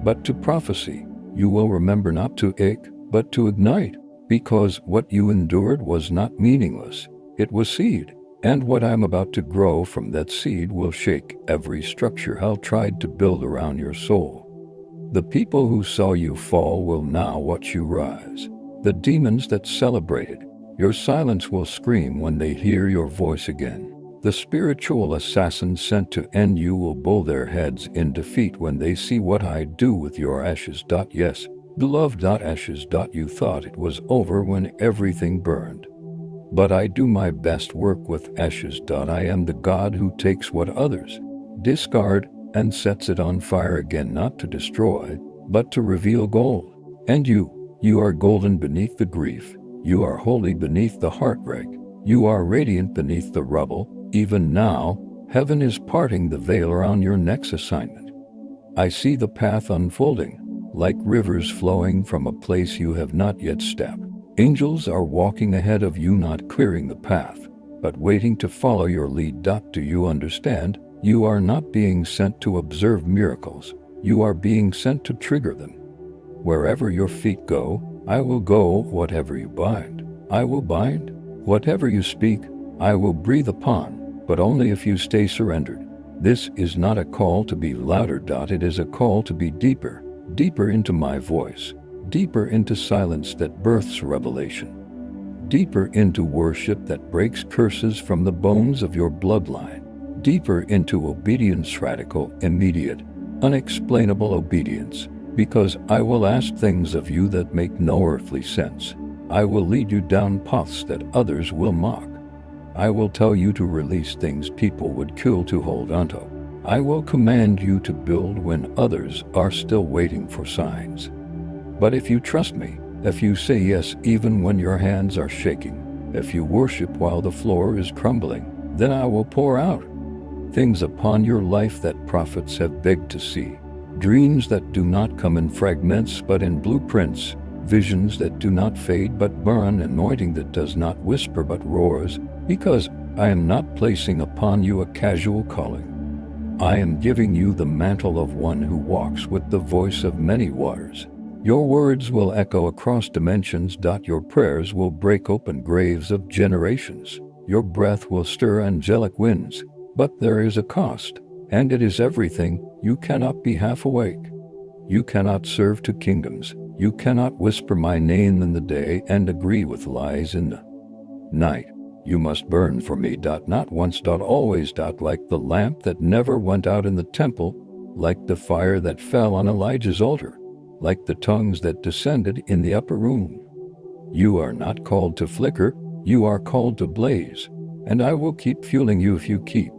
but to prophecy. You will remember not to ache, but to ignite, because what you endured was not meaningless. It was seed. And what I'm about to grow from that seed will shake every structure hell tried to build around your soul. The people who saw you fall will now watch you rise. The demons that celebrated your silence will scream when they hear your voice again. The spiritual assassins sent to end you will bow their heads in defeat when they see what I do with your ashes. Yes, beloved. Ashes. You thought it was over when everything burned. But I do my best work with ashes. I am the God who takes what others discard and sets it on fire again, not to destroy, but to reveal gold. And you are golden beneath the grief. You are holy beneath the heartbreak. You are radiant beneath the rubble. Even now, heaven is parting the veil around your next assignment. I see the path unfolding, like rivers flowing from a place you have not yet stepped. Angels are walking ahead of you, not clearing the path, but waiting to follow your lead. Do you understand? You are not being sent to observe miracles. You are being sent to trigger them. Wherever your feet go, I will go. Whatever you bind, I will bind. Whatever you speak, I will breathe upon, but only if you stay surrendered. This is not a call to be louder. It is a call to be deeper, deeper into my voice. Deeper into silence that births revelation. Deeper into worship that breaks curses from the bones of your bloodline. Deeper into obedience, radical, immediate, unexplainable obedience. Because I will ask things of you that make no earthly sense. I will lead you down paths that others will mock. I will tell you to release things people would kill to hold onto. I will command you to build when others are still waiting for signs. But if you trust me, if you say yes even when your hands are shaking, if you worship while the floor is crumbling, then I will pour out things upon your life that prophets have begged to see. Dreams that do not come in fragments but in blueprints. Visions that do not fade but burn. Anointing that does not whisper but roars. Because I am not placing upon you a casual calling. I am giving you the mantle of one who walks with the voice of many waters. Your words will echo across dimensions. Your prayers will break open graves of generations. Your breath will stir angelic winds. But there is a cost. and it is everything. You cannot be half awake. You cannot serve two kingdoms. You cannot whisper my name in the day and agree with lies in the night. You must burn for me, not once, always, like the lamp that never went out in the temple, like the fire that fell on Elijah's altar, like the tongues that descended in the upper room. You are not called to flicker, you are called to blaze, and I will keep fueling you if you keep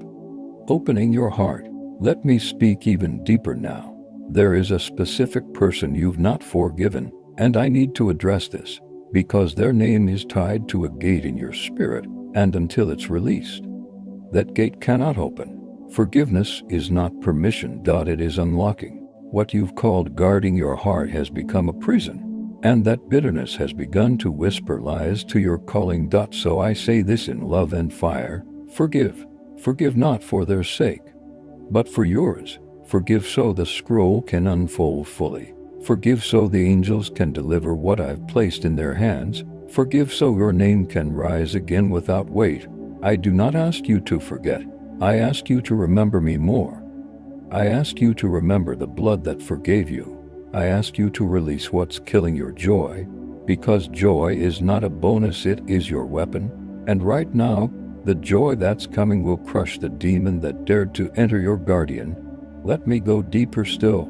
opening your heart. Let me speak even deeper now. There is a specific person you've not forgiven, and I need to address this, because their name is tied to a gate in your spirit, and until it's released, that gate cannot open. Forgiveness is not permission, it is unlocking. What you've called guarding your heart has become a prison, and that bitterness has begun to whisper lies to your calling. So I say this in love and fire: forgive. Forgive not for their sake, but for yours. Forgive so the scroll can unfold fully. Forgive so the angels can deliver what I've placed in their hands. Forgive so your name can rise again without weight. I do not ask you to forget. I ask you to remember me more. I ask you to remember the blood that forgave you. I ask you to release what's killing your joy, because joy is not a bonus, it is your weapon. And right now, the joy that's coming will crush the demon that dared to enter your guardian. Let me go deeper still.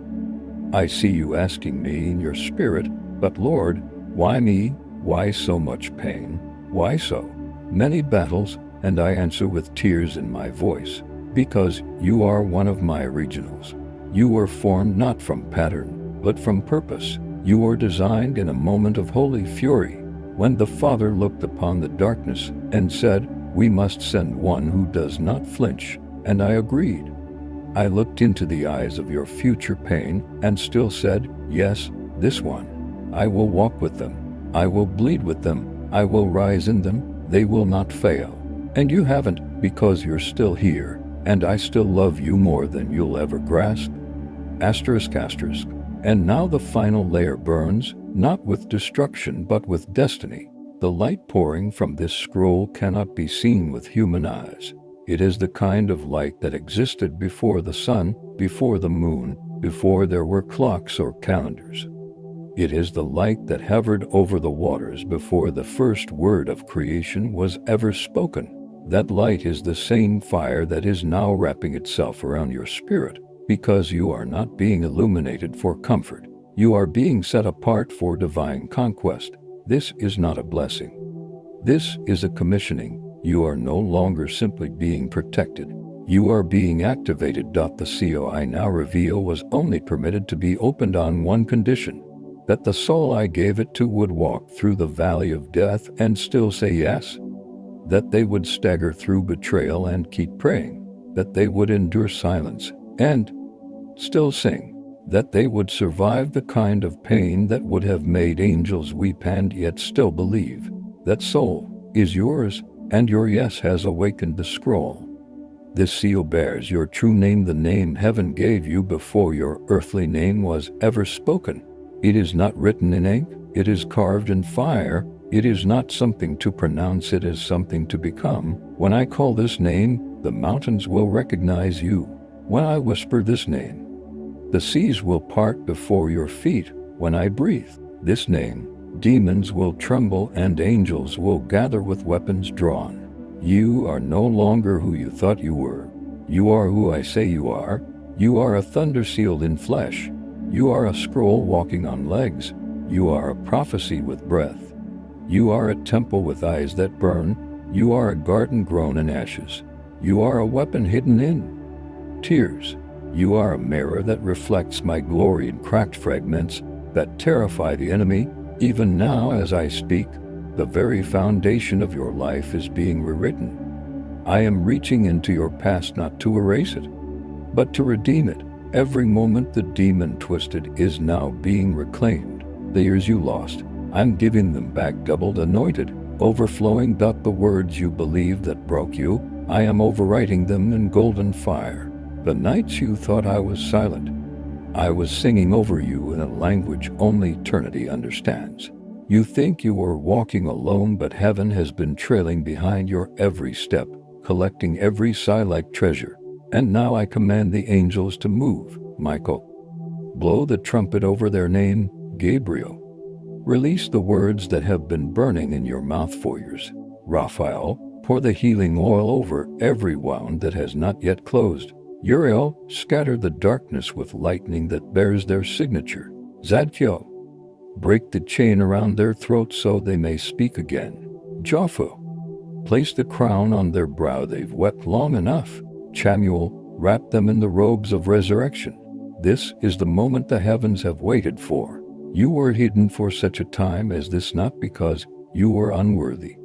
I see you asking me in your spirit, but Lord, why me? Why so much pain? Why so many battles? And I answer with tears in my voice, because you are one of my originals. You were formed not from pattern, but from purpose. You were designed in a moment of holy fury, when the Father looked upon the darkness and said, we must send one who does not flinch, and I agreed. I looked into the eyes of your future pain and still said, yes, this one. I will walk with them. I will bleed with them. I will rise in them. They will not fail. And you haven't, because you're still here, and I still love you more than you'll ever grasp. Asterisk. And now the final layer burns, not with destruction but with destiny. The light pouring from this scroll cannot be seen with human eyes. It is the kind of light that existed before the sun, before the moon, before there were clocks or calendars. It is the light that hovered over the waters before the first word of creation was ever spoken. That light is the same fire that is now wrapping itself around your spirit, because you are not being illuminated for comfort. You are being set apart for divine conquest. This is not a blessing. This is a commissioning. You are no longer simply being protected. You are being activated. The CO I now reveal was only permitted to be opened on one condition: that the soul I gave it to would walk through the valley of death and still say yes. That they would stagger through betrayal and keep praying. That they would endure silence and still sing. That they would survive the kind of pain that would have made angels weep and yet still believe. That soul is yours, and your yes has awakened the scroll. This seal bears your true name, the name heaven gave you before your earthly name was ever spoken. It is not written in ink, it is carved in fire. It is not something to pronounce, it is something to become. When I call this name, the mountains will recognize you. When I whisper this name, the seas will part before your feet. When I breathe this name, demons will tremble and angels will gather with weapons drawn. You are no longer who you thought you were. You are who I say you are. You are a thunder sealed in flesh. You are a scroll walking on legs. You are a prophecy with breath. You are a temple with eyes that burn. You are a garden grown in ashes. You are a weapon hidden in tears. You are a mirror that reflects my glory in cracked fragments that terrify the enemy. Even now as I speak, the very foundation of your life is being rewritten. I am reaching into your past not to erase it, but to redeem it. Every moment the demon twisted is now being reclaimed. The years you lost, I'm giving them back doubled, anointed, overflowing. The words you believed that broke you, I am overwriting them in golden fire. The nights you thought I was silent, I was singing over you in a language only eternity understands. You think you were walking alone, but heaven has been trailing behind your every step, collecting every sigh like treasure. And now I command the angels to move, Michael. Blow the trumpet over their name, Gabriel. Release the words that have been burning in your mouth for years, Raphael. Pour the healing oil over every wound that has not yet closed. Uriel, scatter the darkness with lightning that bears their signature. Zadkiel, break the chain around their throats so they may speak again. Jopho, place the crown on their brow, they've wept long enough. Chamuel, wrap them in the robes of resurrection. This is the moment the heavens have waited for. You were hidden for such a time as this, not because you were unworthy,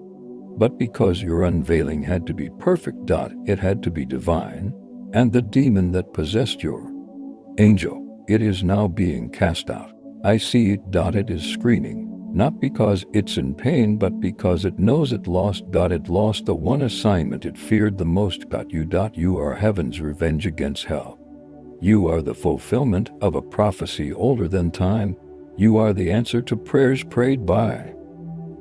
but because your unveiling had to be perfect. It had to be divine, and the demon that possessed your angel, it is now being cast out. I see it. It is screaming, not because it's in pain, but because it knows it lost. It lost the one assignment it feared the most. You are heaven's revenge against hell. You are the fulfillment of a prophecy older than time. You are the answer to prayers prayed by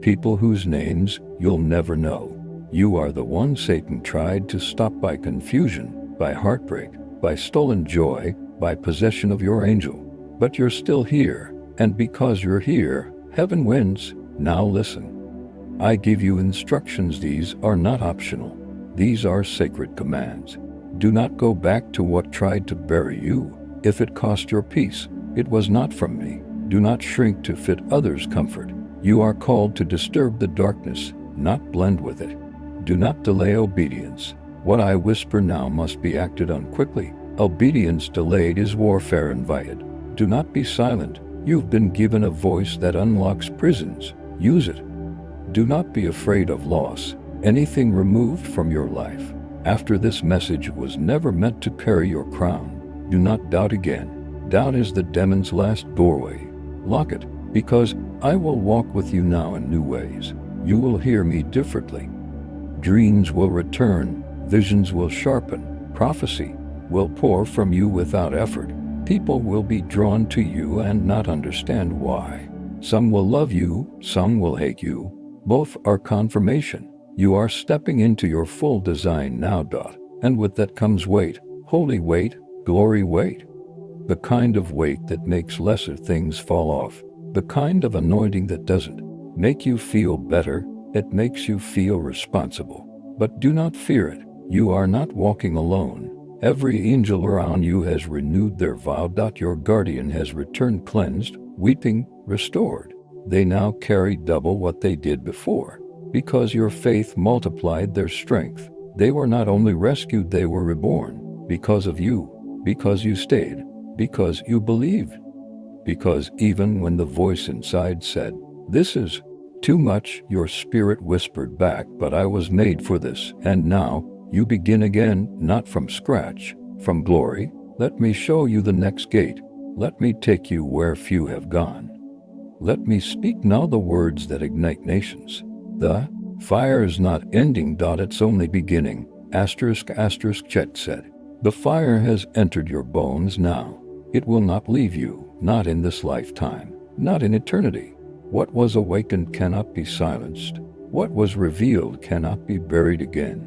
people whose names you'll never know. You are the one Satan tried to stop by confusion, by heartbreak, by stolen joy, by possession of your angel. But you're still here, and because you're here, heaven wins. Now listen. I give you instructions. These are not optional. These are sacred commands. Do not go back to what tried to bury you. If it cost your peace, it was not from me. Do not shrink to fit others' comfort. You are called to disturb the darkness, not blend with it. Do not delay obedience. What I whisper now must be acted on quickly. Obedience delayed is warfare invited. Do not be silent. You've been given a voice that unlocks prisons. Use it. Do not be afraid of loss. Anything removed from your life after this message was never meant to carry your crown. Do not doubt again. Doubt is the demon's last doorway. Lock it, because I will walk with you now in new ways. You will hear me differently. Dreams will return, visions will sharpen, prophecy will pour from you without effort. People will be drawn to you and not understand why. Some will love you, some will hate you. Both are confirmation. You are stepping into your full design now. And with that comes weight, holy weight, glory weight. The kind of weight that makes lesser things fall off. The kind of anointing that doesn't make you feel better, it makes you feel responsible. But do not fear it. You are not walking alone. Every angel around you has renewed their vow. Your guardian has returned cleansed, weeping, restored. They now carry double what they did before. Because your faith multiplied their strength. They were not only rescued, they were reborn. Because of you. Because you stayed. Because you believed. Because even when the voice inside said, "This is too much," your spirit whispered back, "But I was made for this." And now, you begin again, not from scratch, from glory. Let me show you the next gate. Let me take you where few have gone. Let me speak now the words that ignite nations. The fire is not ending. It's only beginning. Chet said. The fire has entered your bones now. It will not leave you, not in this lifetime, not in eternity. What was awakened cannot be silenced. What was revealed cannot be buried again.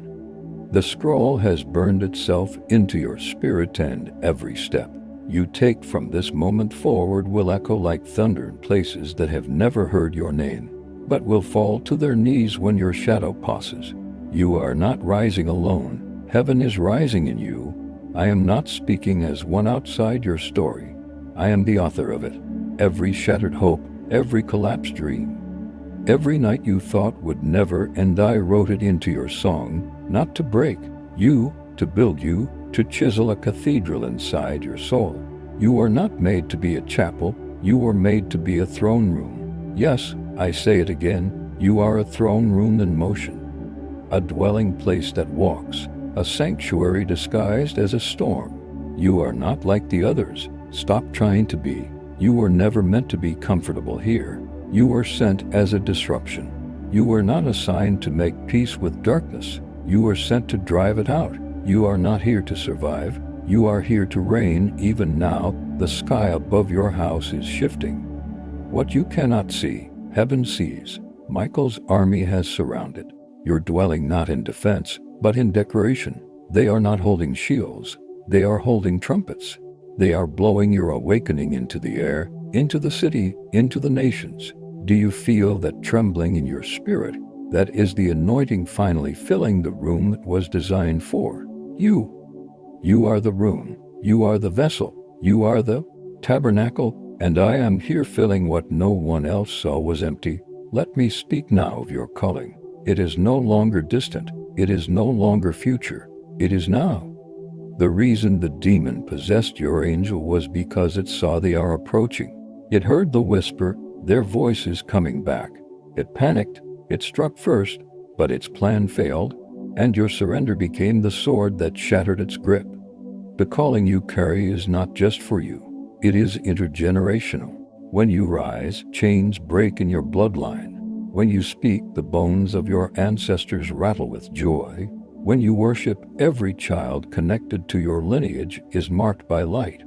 The scroll has burned itself into your spirit, and every step you take from this moment forward will echo like thunder in places that have never heard your name, but will fall to their knees when your shadow passes. You are not rising alone. Heaven is rising in you. I am not speaking as one outside your story. I am the author of it. Every shattered hope, every collapsed dream, every night you thought would never end, I wrote it into your song, not to break you, to build you, to chisel a cathedral inside your soul. You were not made to be a chapel, you were made to be a throne room. Yes, I say it again, you are a throne room in motion. A dwelling place that walks, a sanctuary disguised as a storm. You are not like the others. Stop trying to be. You were never meant to be comfortable here. You were sent as a disruption. You were not assigned to make peace with darkness. You were sent to drive it out. You are not here to survive. You are here to reign. Even now, the sky above your house is shifting. What you cannot see, heaven sees. Michael's army has surrounded your dwelling, not in defense, but in decoration. They are not holding shields. They are holding trumpets. They are blowing your awakening into the air, into the city, into the nations. Do you feel that trembling in your spirit? That is the anointing finally filling the room that was designed for you. You are the room. You are the vessel. You are the tabernacle, and I am here filling what no one else saw was empty. Let me speak now of your calling. It is no longer distant. It is no longer future. It is now. The reason the demon possessed your angel was because it saw the hour approaching. It heard the whisper, their voice is coming back. It panicked. It struck first, but its plan failed, and your surrender became the sword that shattered its grip. The calling you carry is not just for you. It is intergenerational. When you rise, chains break in your bloodline. When you speak, the bones of your ancestors rattle with joy. When you worship, every child connected to your lineage is marked by light.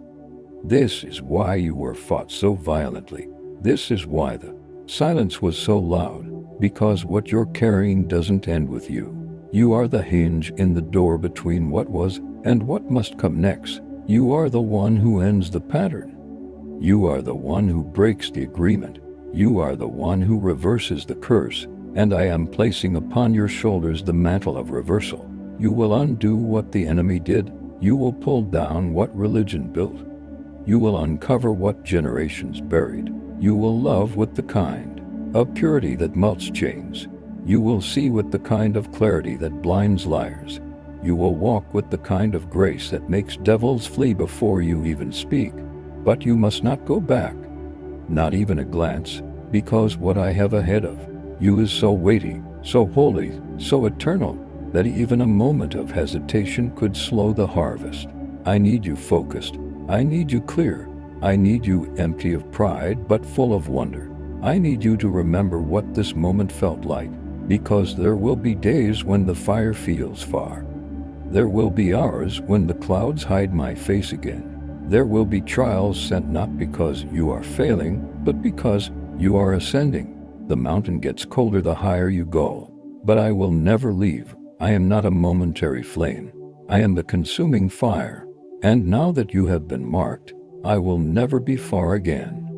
This is why you were fought so violently. This is why the silence was so loud, because what you're carrying doesn't end with you. You are the hinge in the door between what was and what must come next. You are the one who ends the pattern. You are the one who breaks the agreement. You are the one who reverses the curse, and I am placing upon your shoulders the mantle of reversal. You will undo what the enemy did. You will pull down what religion built. You will uncover what generations buried. You will love with the kind of purity that melts chains. You will see with the kind of clarity that blinds liars. You will walk with the kind of grace that makes devils flee before you even speak. But you must not go back, not even a glance, because what I have ahead of you is so weighty, so holy, so eternal, that even a moment of hesitation could slow the harvest. I need you focused. I need you clear. I need you empty of pride but full of wonder. I need you to remember what this moment felt like, because there will be days when the fire feels far. There will be hours when the clouds hide my face again. There will be trials sent not because you are failing, but because you are ascending. The mountain gets colder the higher you go, but I will never leave. I am not a momentary flame. I am the consuming fire. And now that you have been marked, I will never be far again.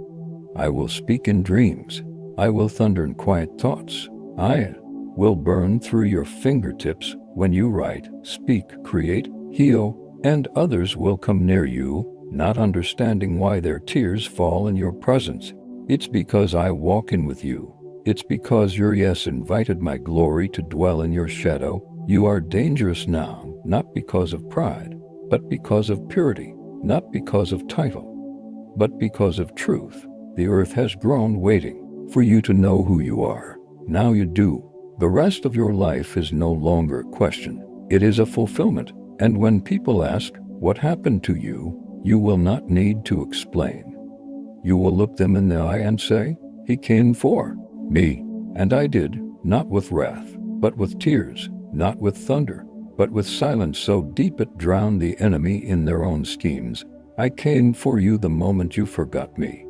I will speak in dreams. I will thunder in quiet thoughts. I will burn through your fingertips when you write, speak, create, heal, and others will come near you, not understanding why their tears fall in your presence. It's because I walk in with you. It's because your yes invited my glory to dwell in your shadow. You are dangerous now, not because of pride, but because of purity, not because of title, but because of truth. The earth has grown waiting for you to know who you are. Now you do. The rest of your life is no longer a question. It is a fulfillment. And when people ask, what happened to you? You will not need to explain. You will look them in the eye and say, He came for me. And I did, not with wrath, but with tears, not with thunder, but with silence so deep it drowned the enemy in their own schemes. I came for you the moment you forgot me.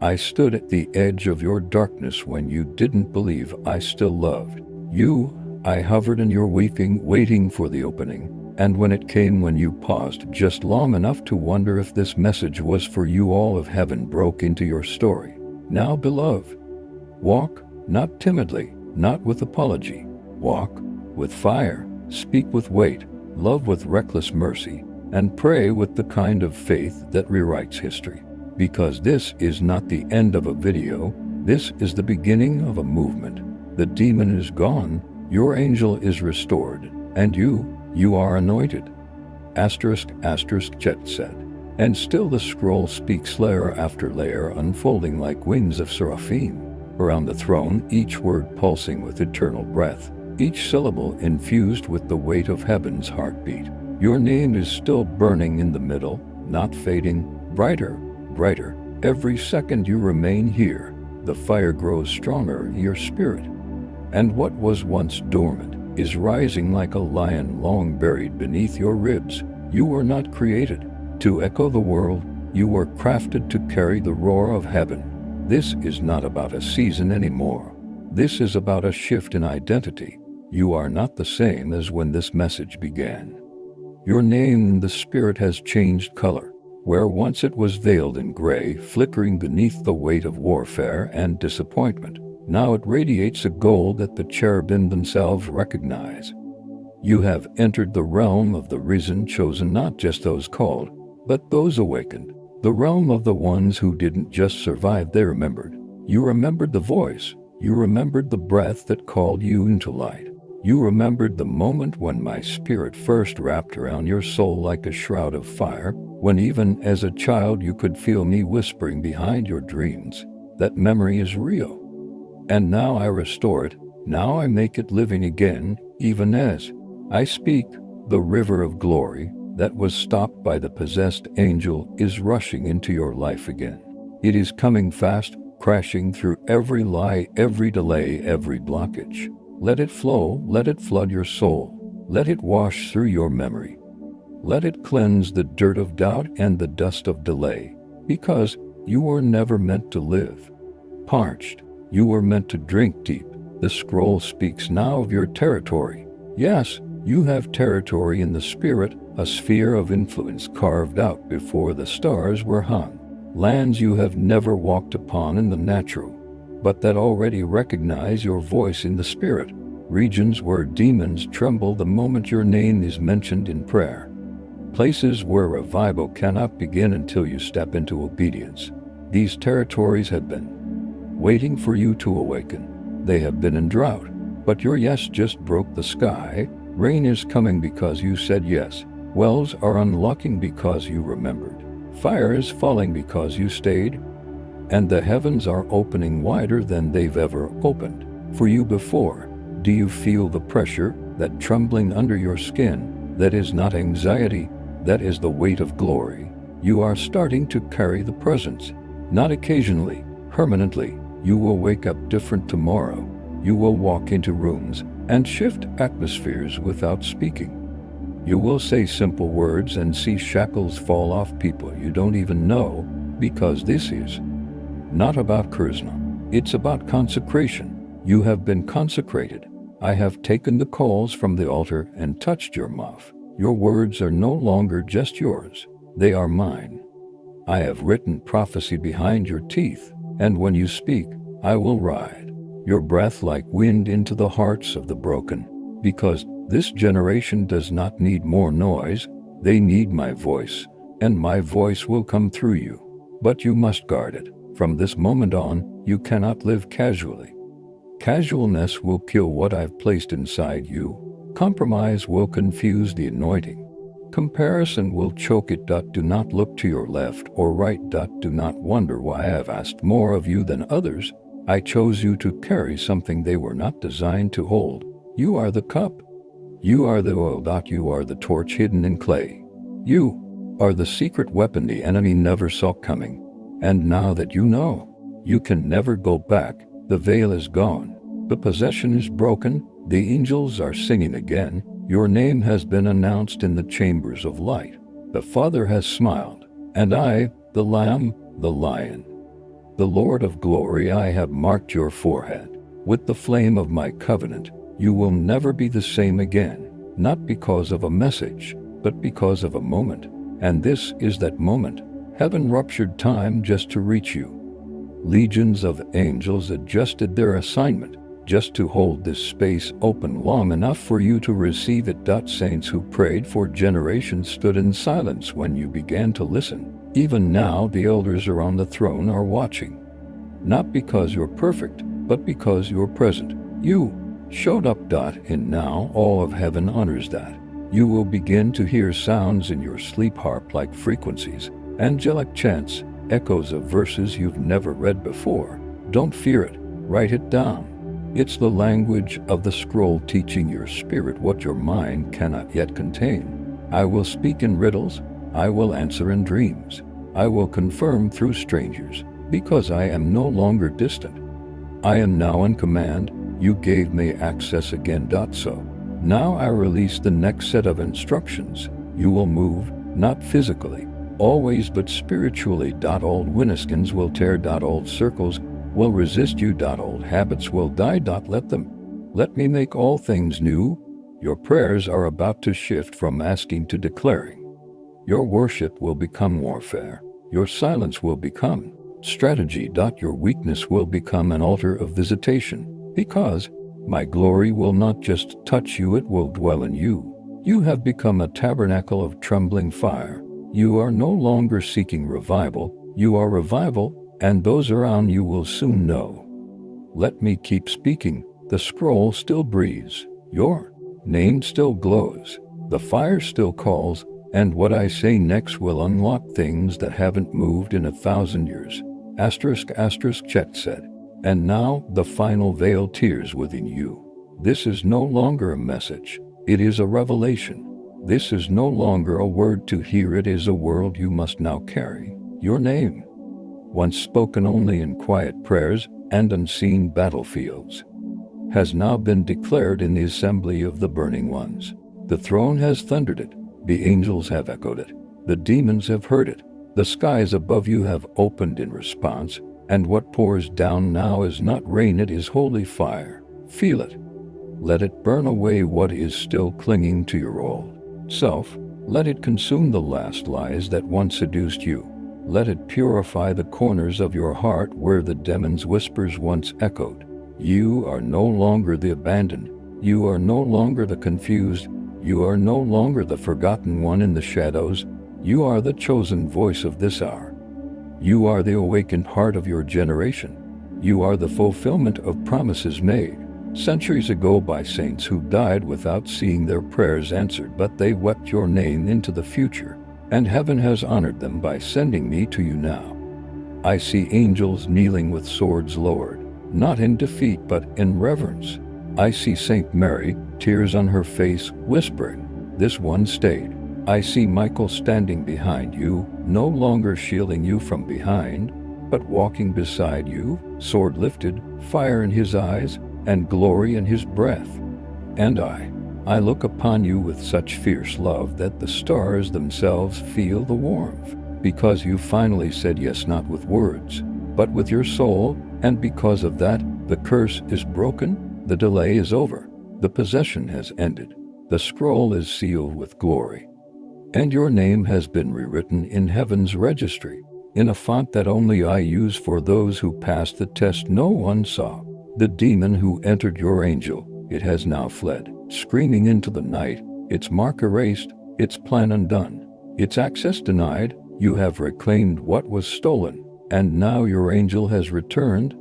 I stood at the edge of your darkness when you didn't believe I still loved you. I hovered in your weeping, waiting for the opening. And when it came, when you paused just long enough to wonder if this message was for you, all of heaven broke into your story. Now, beloved, walk, not timidly, not with apology. Walk with fire, speak with weight, love with reckless mercy, and pray with the kind of faith that rewrites history. Because this is not the end of a video, this is the beginning of a movement. The demon is gone, your angel is restored, and you are anointed. Chet said. And still the scroll speaks layer after layer, unfolding like wings of seraphim. Around the throne, each word pulsing with eternal breath, each syllable infused with the weight of heaven's heartbeat. Your name is still burning in the middle, not fading, brighter, brighter. Every second you remain here, the fire grows stronger in your spirit. And what was once dormant is rising like a lion long buried beneath your ribs. You were not created to echo the world. You were crafted to carry the roar of heaven. This is not about a season anymore. This is about a shift in identity. You are not the same as when this message began. Your name in the spirit has changed color. Where once it was veiled in gray, flickering beneath the weight of warfare and disappointment, now it radiates a gold that the cherubim themselves recognize. You have entered the realm of the risen, chosen, not just those called, but those awakened. The realm of the ones who didn't just survive, they remembered. You remembered the voice. You remembered the breath that called you into light. You remembered the moment when my spirit first wrapped around your soul like a shroud of fire, when even as a child you could feel me whispering behind your dreams. That memory is real. And now I restore it. Now I make it living again, even as I speak. The river of glory that was stopped by the possessed angel is rushing into your life again. It is coming fast, crashing through every lie, every delay, every blockage. Let it flow, let it flood your soul. Let it wash through your memory. Let it cleanse the dirt of doubt and the dust of delay, because you were never meant to live parched. You were meant to drink deep. The scroll speaks now of your territory. Yes, you have territory in the spirit, a sphere of influence carved out before the stars were hung. Lands you have never walked upon in the natural, but that already recognize your voice in the spirit. Regions where demons tremble the moment your name is mentioned in prayer. Places where revival cannot begin until you step into obedience. These territories have been waiting for you to awaken. They have been in drought, but your yes just broke the sky. Rain is coming because you said yes. Wells are unlocking because you remembered. Fire is falling because you stayed. And the heavens are opening wider than they've ever opened for you before. Do you feel the pressure, that trembling under your skin? That is not anxiety, that is the weight of glory. You are starting to carry the presence, not occasionally, permanently. You will wake up different tomorrow. You will walk into rooms and shift atmospheres without speaking. You will say simple words and see shackles fall off people you don't even know, because this is not about charisma. It's about consecration. You have been consecrated. I have taken the coals from the altar and touched your mouth. Your words are no longer just yours. They are mine. I have written prophecy behind your teeth, and when you speak, I will ride your breath like wind into the hearts of the broken, because this generation does not need more noise. They need my voice, and my voice will come through you. But you must guard it. From this moment on, you cannot live casually. Casualness will kill what I've placed inside you. Compromise will confuse the anointing. Comparison will choke it. Do not look to your left or right. Do not wonder why I have asked more of you than others. I chose you to carry something they were not designed to hold. You are the cup. You are the oil. You are the torch hidden in clay. You are the secret weapon the enemy never saw coming. And now that you know, you can never go back. The veil is gone. The possession is broken. The angels are singing again. Your name has been announced in the chambers of light. The Father has smiled. And I, the Lamb, the Lion, the Lord of glory, I have marked your forehead with the flame of my covenant. You will never be the same again, not because of a message, but because of a moment. And this is that moment. Heaven ruptured time just to reach you. Legions of angels adjusted their assignment just to hold this space open long enough for you to receive it. Saints who prayed for generations stood in silence when you began to listen. Even now the elders around the throne are watching. Not because you're perfect, but because you're present. You showed up. And now all of heaven honors that. You will begin to hear sounds in your sleep, harp-like frequencies, angelic chants, echoes of verses you've never read before. Don't fear it. Write it down. It's the language of the scroll teaching your spirit what your mind cannot yet contain. I will speak in riddles. I will answer in dreams. I will confirm through strangers, because I am no longer distant. I am now in command. You gave me access again. So now I release the next set of instructions. You will move, not physically, always, but spiritually. Old wineskins will tear. Old circles will resist you. Old habits will die. Let them. Let me make all things new. Your prayers are about to shift from asking to declaring. Your worship will become warfare. Your silence will become strategy. Your weakness will become an altar of visitation, because my glory will not just touch you, it will dwell in you. You have become a tabernacle of trembling fire. You are no longer seeking revival, you are revival, and those around you will soon know. Let me keep speaking. The scroll still breathes. Your name still glows. The fire still calls. And what I say next will unlock things that haven't moved in 1,000 years. Chet said. And now the final veil tears within you. This is no longer a message. It is a revelation. This is no longer a word to hear. It is a world you must now carry. Your name, once spoken only in quiet prayers and unseen battlefields, has now been declared in the assembly of the burning ones. The throne has thundered it. The angels have echoed it. The demons have heard it. The skies above you have opened in response, and what pours down now is not rain, it is holy fire. Feel it. Let it burn away what is still clinging to your old self. Let it consume the last lies that once seduced you. Let it purify the corners of your heart where the demon's whispers once echoed. You are no longer the abandoned. You are no longer the confused. You are no longer the forgotten one in the shadows. You are the chosen voice of this hour. You are the awakened heart of your generation. You are the fulfillment of promises made centuries ago by saints who died without seeing their prayers answered, but they wept your name into the future, and heaven has honored them by sending me to you now. I see angels kneeling with swords lowered, not in defeat but in reverence. I see Saint Mary, tears on her face, whispering, "This one stayed." I see Michael standing behind you, no longer shielding you from behind, but walking beside you, sword lifted, fire in his eyes, and glory in his breath. And I look upon you with such fierce love that the stars themselves feel the warmth, because you finally said yes, not with words, but with your soul, and because of that, the curse is broken, the delay is over, the possession has ended, the scroll is sealed with glory. And your name has been rewritten in heaven's registry, in a font that only I use for those who passed the test no one saw. The demon who entered your angel, it has now fled, screaming into the night, its mark erased, its plan undone, its access denied. You have reclaimed what was stolen, and now your angel has returned,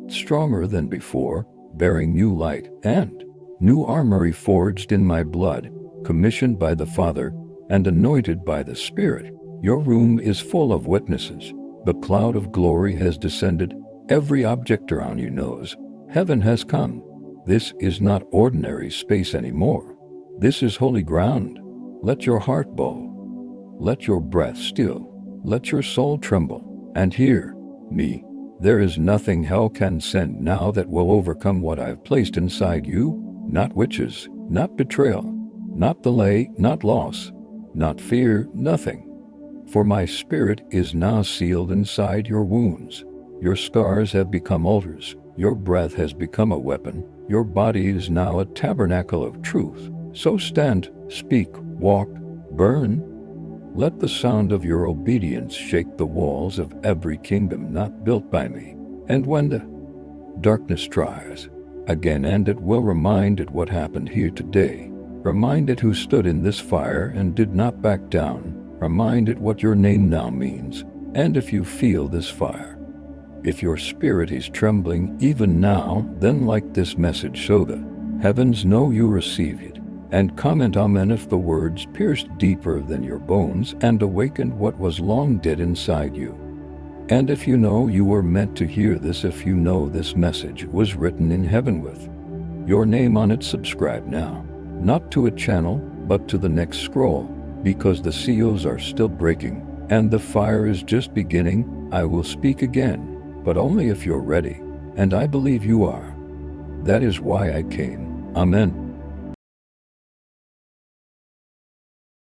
stronger than before, bearing new light and new armory forged in my blood, commissioned by the Father, and anointed by the Spirit. Your room is full of witnesses. The cloud of glory has descended. Every object around you knows heaven has come. This is not ordinary space anymore. This is holy ground. Let your heart bow. Let your breath still. Let your soul tremble. And hear me. There is nothing hell can send now that will overcome what I've placed inside you. Not witches, not betrayal, not delay, not loss, not fear, nothing. For my spirit is now sealed inside your wounds. Your scars have become altars. Your breath has become a weapon. Your body is now a tabernacle of truth. So stand, speak, walk, burn. Let the sound of your obedience shake the walls of every kingdom not built by me. And when the darkness tries again, and it will remind it what happened here today. Remind it who stood in this fire and did not back down. Remind it what your name now means. And if you feel this fire, if your spirit is trembling even now, then like this message so the heavens know you receive it. And comment amen if the words pierced deeper than your bones and awakened what was long dead inside you. And if you know you were meant to hear this, if you know this message was written in heaven with your name on it, subscribe now. Not to a channel, but to the next scroll, because the seals are still breaking, and the fire is just beginning. I will speak again, but only if you're ready, and I believe you are. That is why I came. Amen.